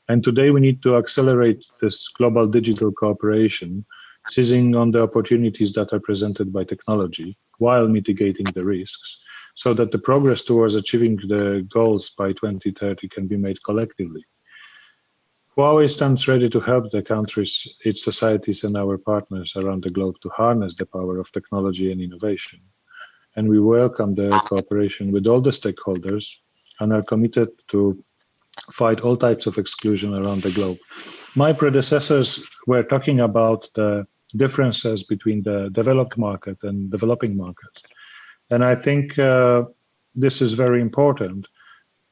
And today we need to accelerate this global digital cooperation, seizing on the opportunities that are presented by technology while mitigating the risks, so that the progress towards achieving the goals by 2030 can be made collectively. Huawei stands ready to help the countries, its societies, and our partners around the globe to harness the power of technology and innovation. And we welcome the cooperation with all the stakeholders and are committed to fight all types of exclusion around the globe. My predecessors were talking about the differences between the developed market and developing markets. And I think this is very important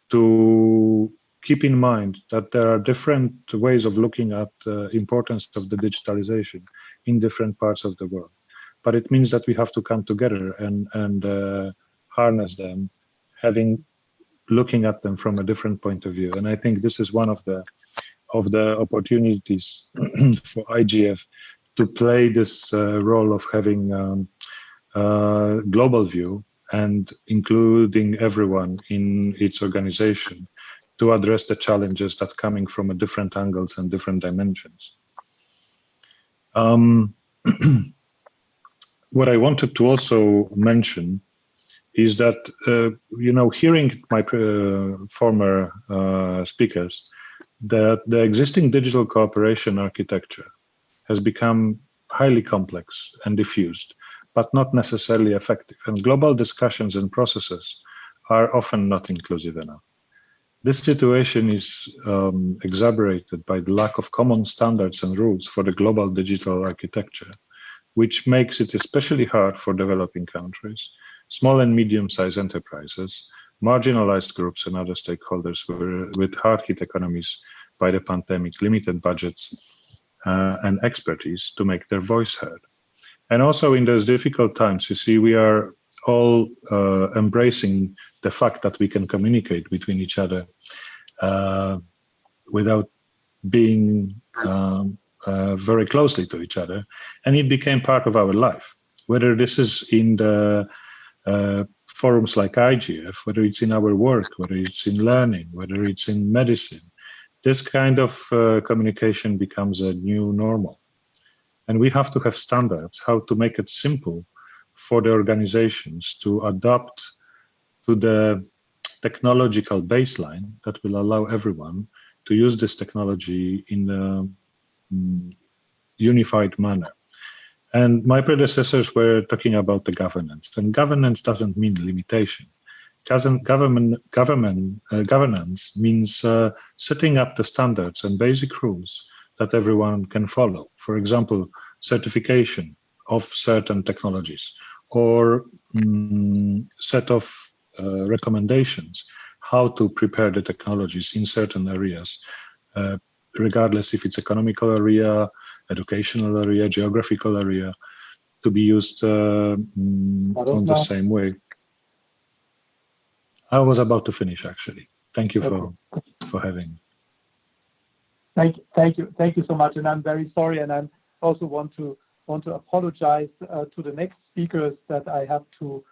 to keep in mind that there are different ways of looking at the importance of the digitalization in different parts of the world. But it means that we have to come together and harness them, looking at them from a different point of view. And I think this is one of the opportunities for IGF to play this role of having a global view and including everyone in its organization to address the challenges that are coming from different angles and different dimensions. What I wanted to also mention is that, hearing my former speakers, that the existing digital cooperation architecture has become highly complex and diffused, but not necessarily effective. And global discussions and processes are often not inclusive enough. This situation is exacerbated by the lack of common standards and rules for the global digital architecture, which makes it especially hard for developing countries, small and medium-sized enterprises, marginalized groups and other stakeholders with hard-hit economies by the pandemic, limited budgets and expertise to make their voice heard. And also in those difficult times, you see, we are all embracing the fact that we can communicate between each other without being very closely to each other. And it became part of our life, whether this is in the forums like IGF, whether it's in our work, whether it's in learning, whether it's in medicine. This kind of communication becomes a new normal. And we have to have standards, how to make it simple for the organizations to adapt to the technological baseline that will allow everyone to use this technology in a unified manner. And my predecessors were talking about the governance, and governance doesn't mean limitation. Governance means setting up the standards and basic rules that everyone can follow. For example, certification of certain technologies, or set of recommendations how to prepare the technologies in certain areas, regardless if it's economical area, educational area, geographical area, to be used on the same way. I was about to finish, actually. Thank you for for having. Thank you so much, and I'm very sorry, and I also want to apologize to the next speakers that I have to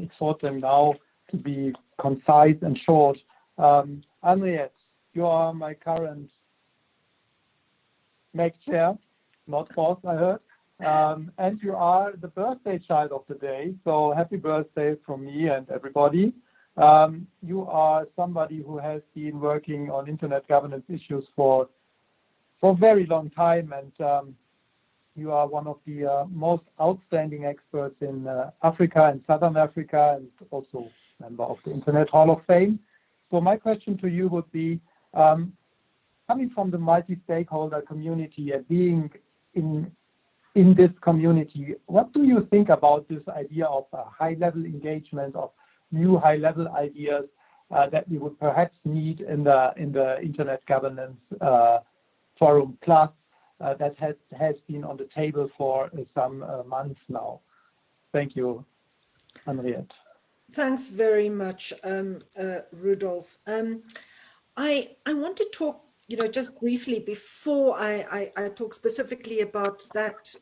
exhort them now to be concise and short. Henriette, you are my current MEC chair, not boss, I heard, and you are the birthday child of the day. So happy birthday from me and everybody. You are somebody who has been working on internet governance issues for a very long time, and you are one of the most outstanding experts in Africa and Southern Africa, and also member of the Internet Hall of Fame. So my question to you would be, coming from the multi-stakeholder community and being in this community, what do you think about this idea of a high-level engagement, of new high-level ideas that we would perhaps need in the Internet Governance Forum Plus that has been on the table for some months now? Thank you, Henriette. Thanks very much, Rudolf. I want to talk, just briefly before I talk specifically about that,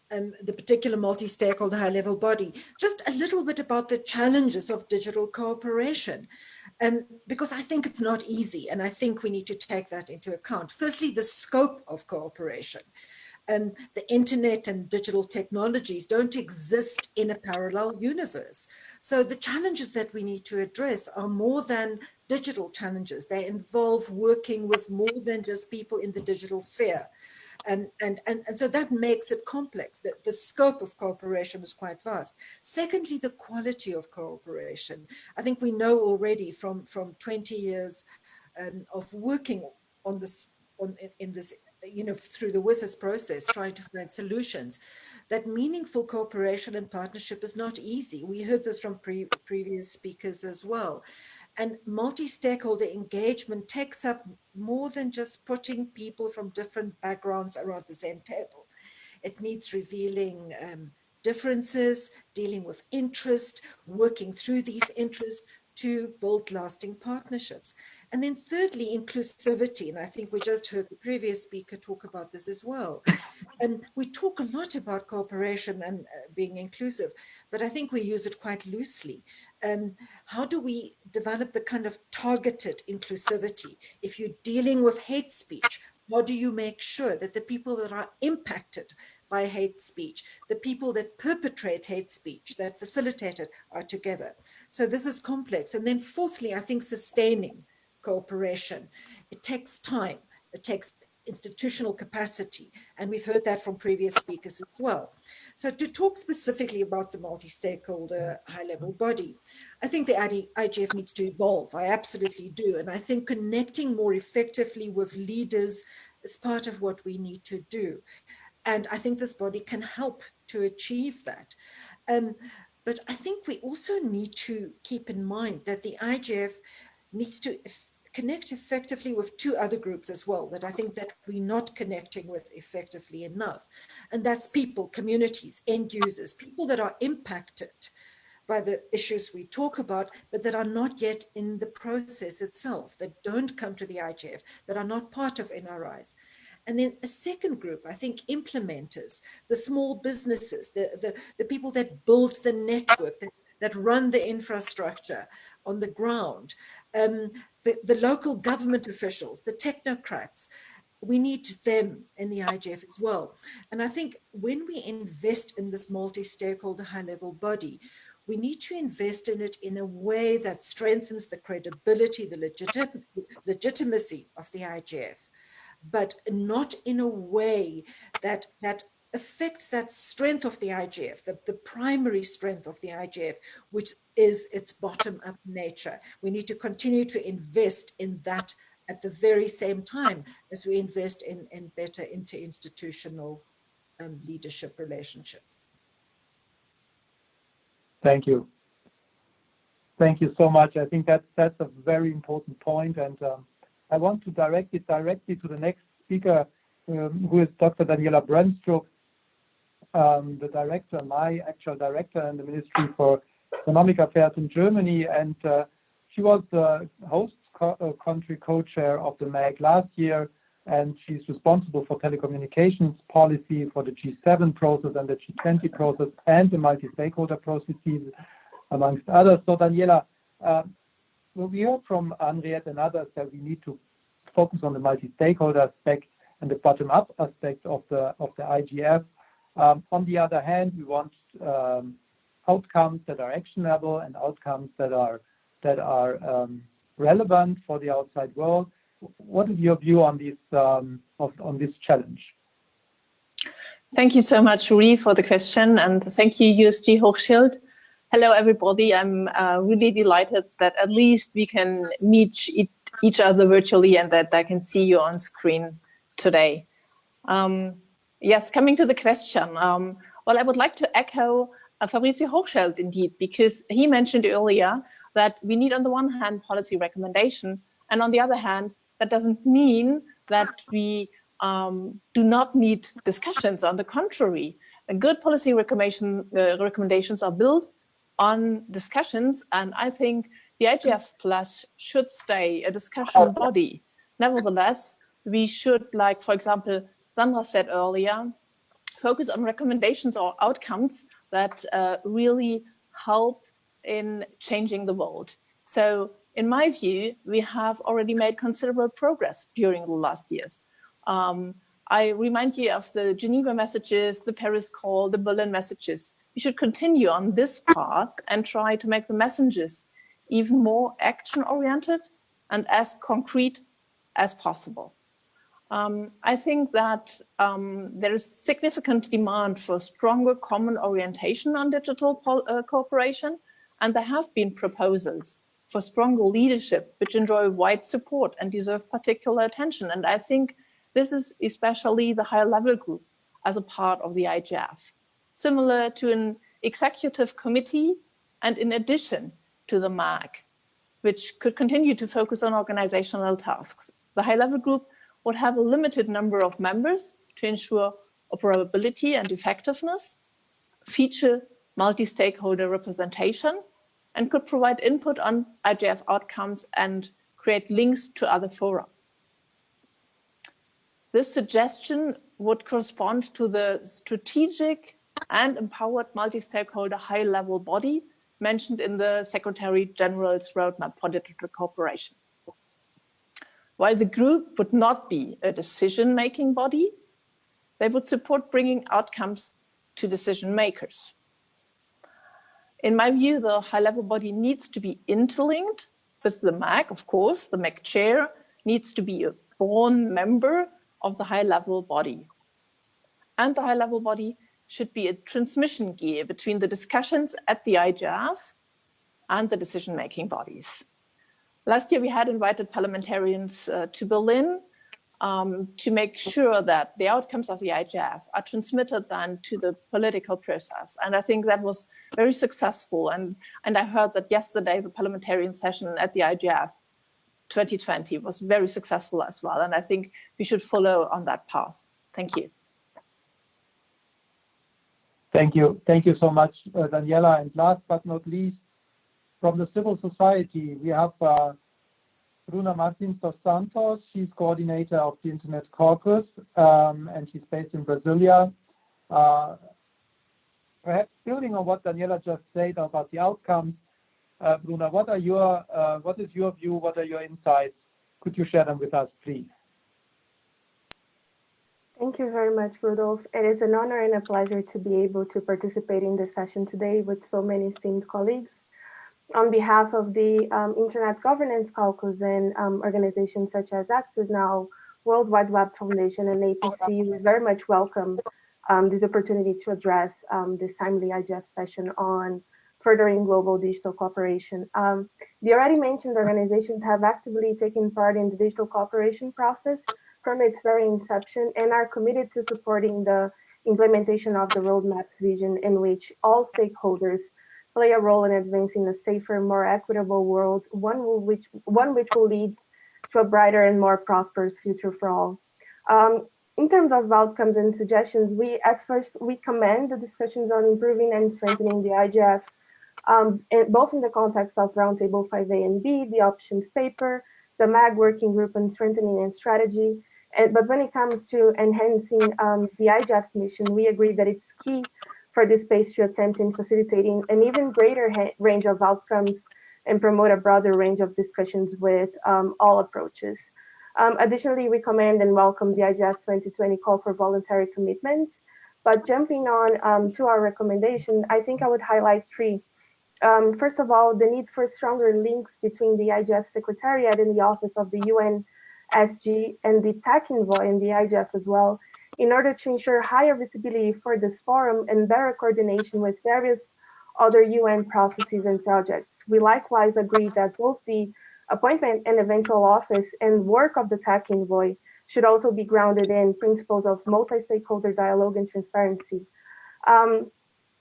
the particular multi-stakeholder high-level body, just a little bit about the challenges of digital cooperation, because I think it's not easy, and I think we need to take that into account. Firstly, the scope of cooperation. The internet and digital technologies don't exist in a parallel universe. So the challenges that we need to address are more than digital challenges. They involve working with more than just people in the digital sphere. And so that makes it complex. The scope of cooperation is quite vast. Secondly, the quality of cooperation. I think we know already from 20 years of working on this, in this, through the WSIS process, trying to find solutions, that meaningful cooperation and partnership is not easy. We heard this from previous speakers as well. And multi-stakeholder engagement takes up more than just putting people from different backgrounds around the same table. It needs revealing differences, dealing with interest, working through these interests to build lasting partnerships. And then thirdly, inclusivity. And I think we just heard the previous speaker talk about this as well. And we talk a lot about cooperation and being inclusive, but I think we use it quite loosely. How do we develop the kind of targeted inclusivity? If you're dealing with hate speech, how do you make sure that the people that are impacted by hate speech, the people that perpetrate hate speech, that facilitate it, are together? So this is complex. And then fourthly, I think sustaining cooperation. It takes time. It takes institutional capacity. And we've heard that from previous speakers as well. So to talk specifically about the multi-stakeholder high-level body, I think the IGF needs to evolve. I absolutely do. And I think connecting more effectively with leaders is part of what we need to do. And I think this body can help to achieve that. But I think we also need to keep in mind that the IGF needs to connect effectively with two other groups as well, that I think that we're not connecting with effectively enough. And that's people, communities, end users, people that are impacted by the issues we talk about, but that are not yet in the process itself, that don't come to the IGF, that are not part of NRIs. And then a second group, I think, implementers, the small businesses, the people that build the network, that run the infrastructure on the ground, the local government officials, the technocrats. We need them in the IGF as well. And I think when we invest in this multi-stakeholder high-level body, we need to invest in it in a way that strengthens the credibility, the legitimacy of the IGF, but not in a way that affects that strength of the IGF, the primary strength of the IGF, which is its bottom-up nature. We need to continue to invest in that at the very same time as we invest in better interinstitutional leadership relationships. Thank you. Thank you so much. I think that's a very important point, and I want to direct it directly to the next speaker, who is Dr. Daniela Brandstrup, the director, my actual director in the Ministry for Economic Affairs in Germany, and she was the host country co-chair of the MAG last year, and she's responsible for telecommunications policy for the G7 process and the G20 process and the multi-stakeholder processes, amongst others. So Daniela, we heard from Henriette and others that we need to focus on the multi-stakeholder aspect and the bottom-up aspect of the IGF. On the other hand, we want outcomes that are actionable and outcomes that are relevant for the outside world. What is your view on this on this challenge? Thank you so much, Rui, for the question, and thank you, USG Hochschild. Hello, everybody. I'm really delighted that at least we can meet each other virtually and that I can see you on screen today. Yes, coming to the question. Well, I would like to echo Fabrizio Hochschild indeed, because he mentioned earlier that we need on the one hand policy recommendation, and on the other hand, that doesn't mean that we do not need discussions. On the contrary, good policy recommendations are built on discussions, and I think the IGF Plus should stay a discussion body. Nevertheless, we should, like, for example, Sandra said earlier, focus on recommendations or outcomes that really help in changing the world. So in my view, we have already made considerable progress during the last years. I remind you of the Geneva messages, the Paris call, the Berlin messages. We should continue on this path and try to make the messages even more action-oriented and as concrete as possible. I think that there is significant demand for stronger common orientation on digital cooperation, and there have been proposals for stronger leadership which enjoy wide support and deserve particular attention. And I think this is especially the higher level group as a part of the IGF, similar to an executive committee and in addition to the MAG, which could continue to focus on organizational tasks. The high level group would have a limited number of members to ensure operability and effectiveness, feature multi-stakeholder representation, and could provide input on IGF outcomes and create links to other fora. This suggestion would correspond to the strategic and empowered multi-stakeholder high-level body mentioned in the Secretary General's Roadmap for Digital Cooperation. While the group would not be a decision-making body, they would support bringing outcomes to decision makers. In my view, the high-level body needs to be interlinked with the MAG, of course. The MAG chair needs to be a born member of the high-level body. And the high-level body should be a transmission gear between the discussions at the IGF and the decision-making bodies. Last year, we had invited parliamentarians to Berlin to make sure that the outcomes of the IGF are transmitted then to the political process. And I think that was very successful. And I heard that yesterday, the parliamentarian session at the IGF 2020 was very successful as well. And I think we should follow on that path. Thank you. Thank you. Thank you so much, Daniela. And last but not least, from the civil society, we have Bruna Martins dos Santos. She's coordinator of the Internet Caucus, and she's based in Brasilia. Perhaps building on what Daniela just said about the outcomes, Bruna, what is your view? What are your insights? Could you share them with us, please? Thank you very much, Rudolf. It is an honor and a pleasure to be able to participate in this session today with so many esteemed colleagues. On behalf of the Internet Governance Caucus and organizations such as Access Now, World Wide Web Foundation, and APC, we very much welcome this opportunity to address this timely IGF session on furthering global digital cooperation. The already mentioned organizations have actively taken part in the digital cooperation process from its very inception and are committed to supporting the implementation of the roadmap's vision in which all stakeholders play a role in advancing a safer, more equitable world, one which will lead to a brighter and more prosperous future for all. In terms of outcomes and suggestions, we commend the discussions on improving and strengthening the IGF, both in the context of Roundtable 5A and B, the options paper, the MAG working group on strengthening and strategy. But when it comes to enhancing the IGF's mission, we agree that it's key for this space to attempt in facilitating an even greater range of outcomes and promote a broader range of discussions with all approaches. Additionally, we commend and welcome the IGF 2020 call for voluntary commitments. But jumping on to our recommendation, I think I would highlight three. First of all, the need for stronger links between the IGF Secretariat and the Office of the UN SG and the TAC envoy and the IGF as well, in order to ensure higher visibility for this forum and better coordination with various other UN processes and projects. We likewise agree that both the appointment and eventual office and work of the TAC envoy should also be grounded in principles of multi-stakeholder dialogue and transparency.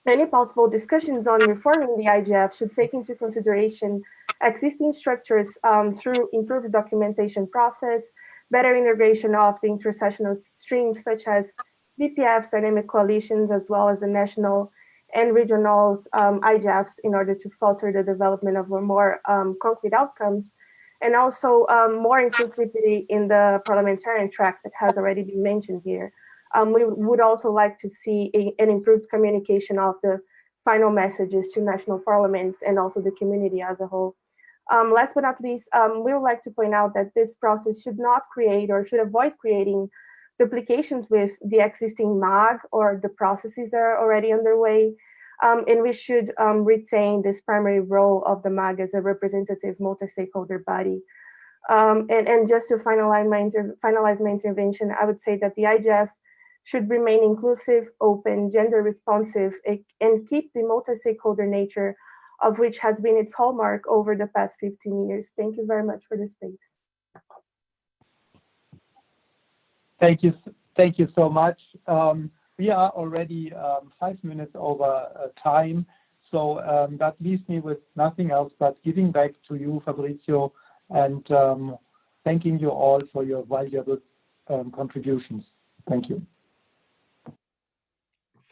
Any possible discussions on reforming the IGF should take into consideration existing structures through improved documentation process, better integration of the intersessional streams such as VPFs, dynamic coalitions, as well as the national and regional IGFs in order to foster the development of more concrete outcomes, and also more inclusivity in the parliamentarian track that has already been mentioned here. We would also like to see an improved communication of the final messages to national parliaments and also the community as a whole. Last but not least, we would like to point out that this process should not create or should avoid creating duplications with the existing MAG or the processes that are already underway. And we should retain this primary role of the MAG as a representative multi-stakeholder body. And just to finalize my intervention, I would say that the IGF should remain inclusive, open, gender responsive, and keep the multi-stakeholder nature of which has been its hallmark over the past 15 years. Thank you very much for this space. Thank you so much. We are already 5 minutes over time, so that leaves me with nothing else but giving back to you, Fabrizio, and thanking you all for your valuable contributions. Thank you.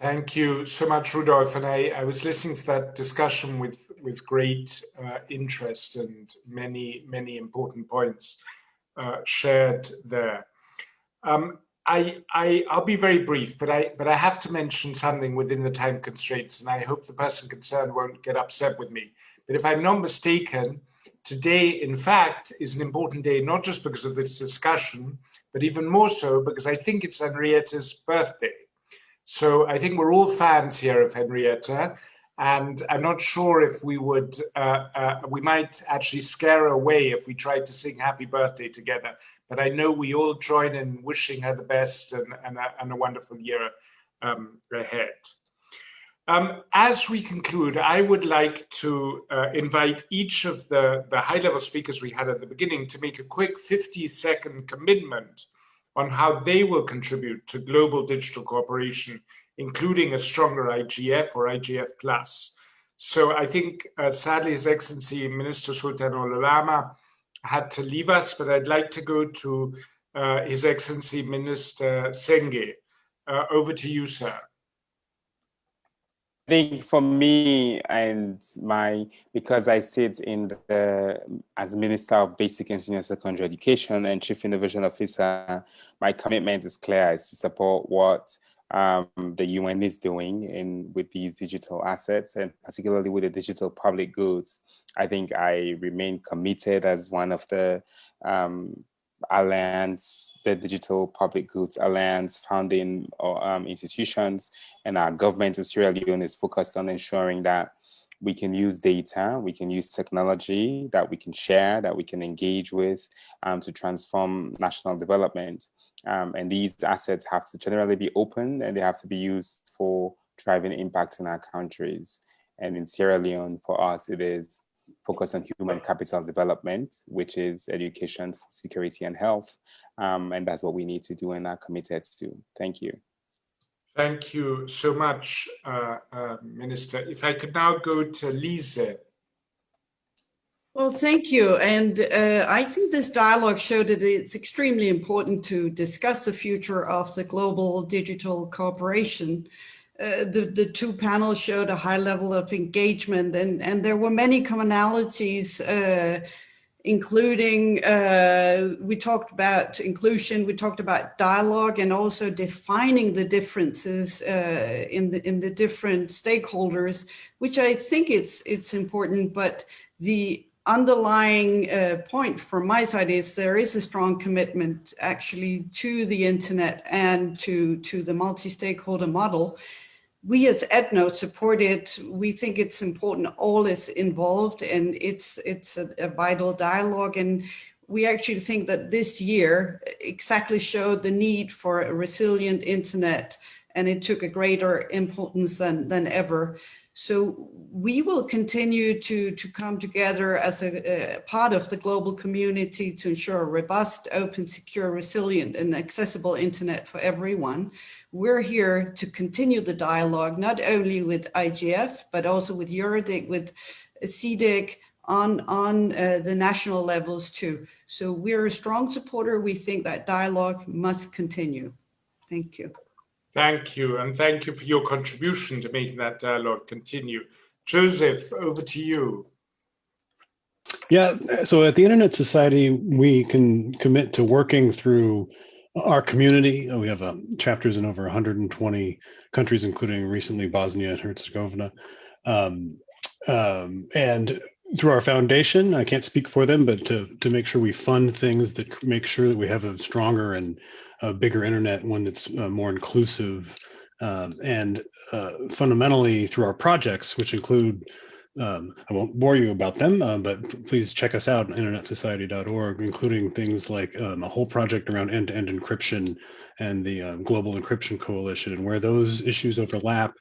Thank you so much, Rudolf. And I was listening to that discussion with great interest and many important points shared there. I'll be very brief, but I have to mention something within the time constraints, and I hope the person concerned won't get upset with me. But if I'm not mistaken, today, in fact, is an important day, not just because of this discussion, but even more so because I think it's Henrietta's birthday. So I think we're all fans here of Henrietta, and I'm not sure if we would, we might actually scare her away if we tried to sing happy birthday together. But I know we all join in wishing her the best and a wonderful year ahead. As we conclude, I would like to invite each of the high-level speakers we had at the beginning to make a quick 50-second commitment on how they will contribute to global digital cooperation, including a stronger IGF or IGF+. So I think, sadly, His Excellency Minister Sultan Al-Ulama had to leave us, but I'd like to go to His Excellency Minister Senge. Over to you, sir. I think for me and because I sit as Minister of Basic and Senior Secondary Education and Chief Innovation Officer, my commitment is clear, is to support what the UN is doing with these digital assets, and particularly with the digital public goods. I think I remain committed as one of the Alliance, the Digital Public Goods Alliance founding institutions, and our government of Sierra Leone is focused on ensuring that we can use data, we can use technology that we can share, that we can engage with to transform national development. And these assets have to generally be open, and they have to be used for driving impact in our countries. And in Sierra Leone, for us, it is focused on human capital development, which is education, security, and health. And that's what we need to do and are committed to. Thank you. Thank you so much, Minister. If I could now go to Lise. Well, thank you. And I think this dialogue showed that it's extremely important to discuss the future of the global digital cooperation. The two panels showed a high level of engagement, and there were many commonalities including, we talked about inclusion, we talked about dialogue, and also defining the differences in the different stakeholders, which I think it's important. But the underlying point from my side is there is a strong commitment actually to the internet and to the multi-stakeholder model. We as ETNO support it. We think it's important all is involved, and it's a vital dialogue. And we actually think that this year exactly showed the need for a resilient internet, and it took a greater importance than ever. So we will continue to come together as a part of the global community to ensure a robust, open, secure, resilient, and accessible internet for everyone. We're here to continue the dialogue, not only with IGF, but also with Eurodic, with CDIC, on the national levels too. So we're a strong supporter. We think that dialogue must continue. Thank you. Thank you, and thank you for your contribution to making that dialogue continue. Joseph, over to you. Yeah, so at the Internet Society, we can commit to working through our community. We have chapters in over 120 countries, including recently Bosnia and Herzegovina. And through our foundation, I can't speak for them, but to make sure we fund things that make sure that we have a stronger and a bigger internet, one that's more inclusive, and fundamentally through our projects, which include, I won't bore you about them, but please check us out, internetsociety.org, including things like a whole project around end-to-end encryption and the Global Encryption Coalition, and where those issues overlap.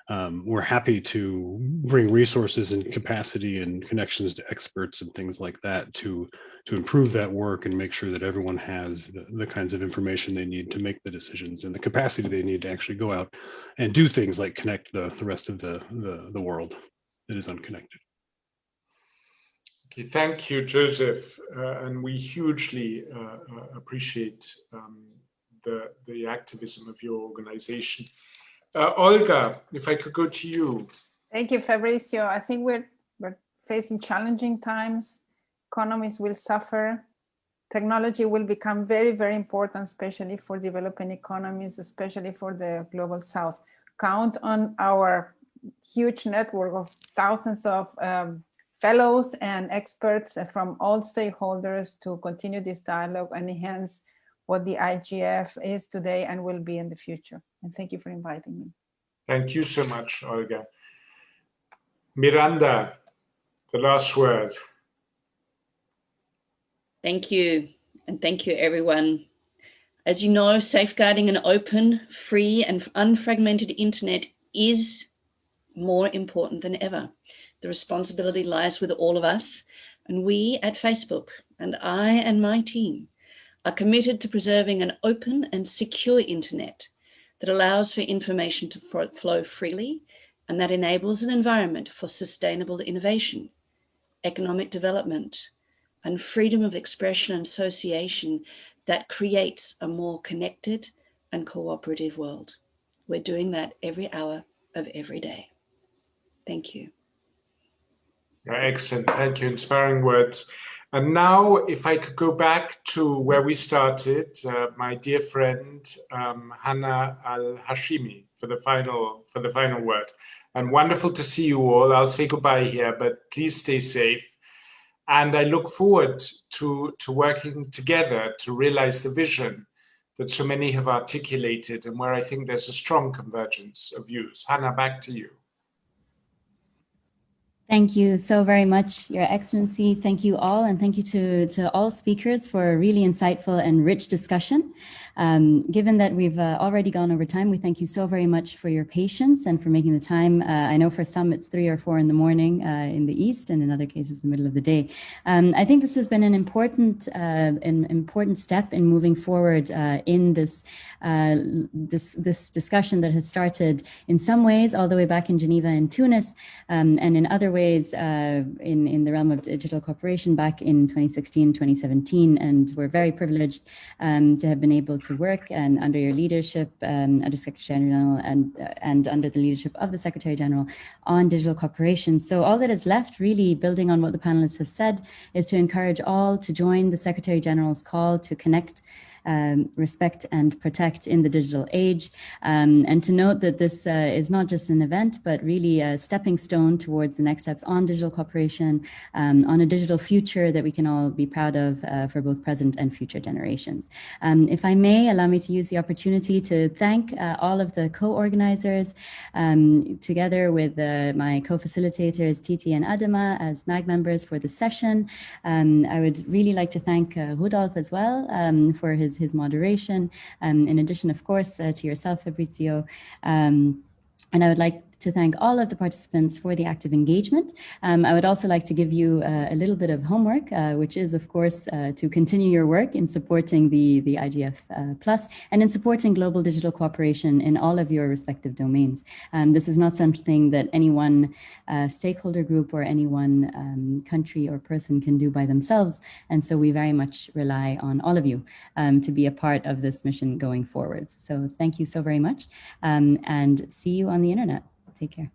We're happy to bring resources and capacity and connections to experts and things like that to improve that work and make sure that everyone has the kinds of information they need to make the decisions and the capacity they need to actually go out and do things like connect the rest of the world that is unconnected. Okay, thank you, Joseph, and we hugely appreciate the activism of your organization. Olga, if I could go to you. Thank you, Fabrizio. I think we're facing challenging times. Economies will suffer. Technology will become very, very important, especially for developing economies, especially for the global south. Count on our huge network of thousands of fellows and experts from all stakeholders to continue this dialogue and enhance what the IGF is today and will be in the future. And thank you for inviting me. Thank you so much, Olga. Miranda, the last word. Thank you, and thank you, everyone. As you know, safeguarding an open, free, and unfragmented internet is more important than ever. The responsibility lies with all of us, and we at Facebook, and I and my team, are committed to preserving an open and secure internet that allows for information to flow freely and that enables an environment for sustainable innovation, economic development, and freedom of expression and association that creates a more connected and cooperative world. We're doing that every hour of every day. Thank you. Excellent, thank you, inspiring words. And now, if I could go back to where we started, my dear friend Hannah Al-Hashimi for the final word. And wonderful to see you all. I'll say goodbye here, but please stay safe. And I look forward to working together to realize the vision that so many have articulated and where I think there's a strong convergence of views. Hannah, back to you. Thank you so very much, Your Excellency. Thank you all, and thank you to all speakers for a really insightful and rich discussion. Given that we've already gone over time, we thank you so very much for your patience and for making the time. I know for some it's 3 or 4 in the morning in the East, and in other cases the middle of the day. I think this has been an important step in moving forward in this discussion that has started in some ways all the way back in Geneva and Tunis, and in other ways ways in the realm of digital cooperation back in 2016, 2017, and we're very privileged to have been able to work and under your leadership, under Secretary General and under the leadership of the Secretary General on digital cooperation. So all that is left, really building on what the panelists have said, is to encourage all to join the Secretary General's call to connect, respect and protect in the digital age, and to note that this is not just an event, but really a stepping stone towards the next steps on digital cooperation, on a digital future that we can all be proud of for both present and future generations. If I may, allow me to use the opportunity to thank all of the co-organizers, together with my co-facilitators, Titi and Adama, as MAG members for the session. I would really like to thank Rudolf as well for his moderation, in addition, of course, to yourself, Fabrizio. And I would like to thank all of the participants for the active engagement. I would also like to give you a little bit of homework, which is, of course, to continue your work in supporting the IGF Plus and in supporting global digital cooperation in all of your respective domains. This is not something that any one stakeholder group or any one country or person can do by themselves. And so we very much rely on all of you to be a part of this mission going forward. So thank you so very much, and see you on the internet. Take care.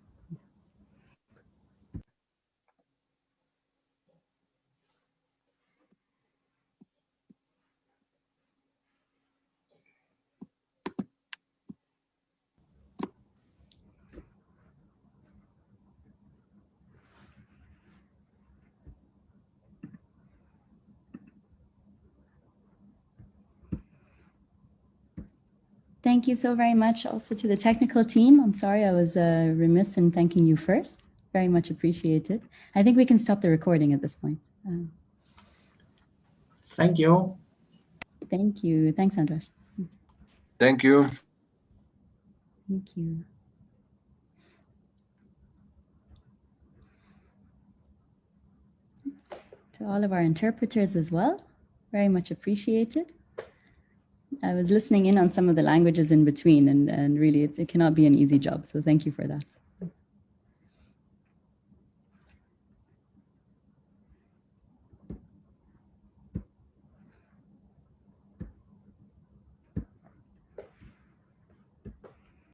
Thank you so very much also to the technical team. I'm sorry I was remiss in thanking you first. Very much appreciated. I think we can stop the recording at this point. Thank you. Thank you. Thanks, Andras. Thank you. Thank you. To all of our interpreters as well, very much appreciated. I was listening in on some of the languages in between, and really it cannot be an easy job. So thank you for that.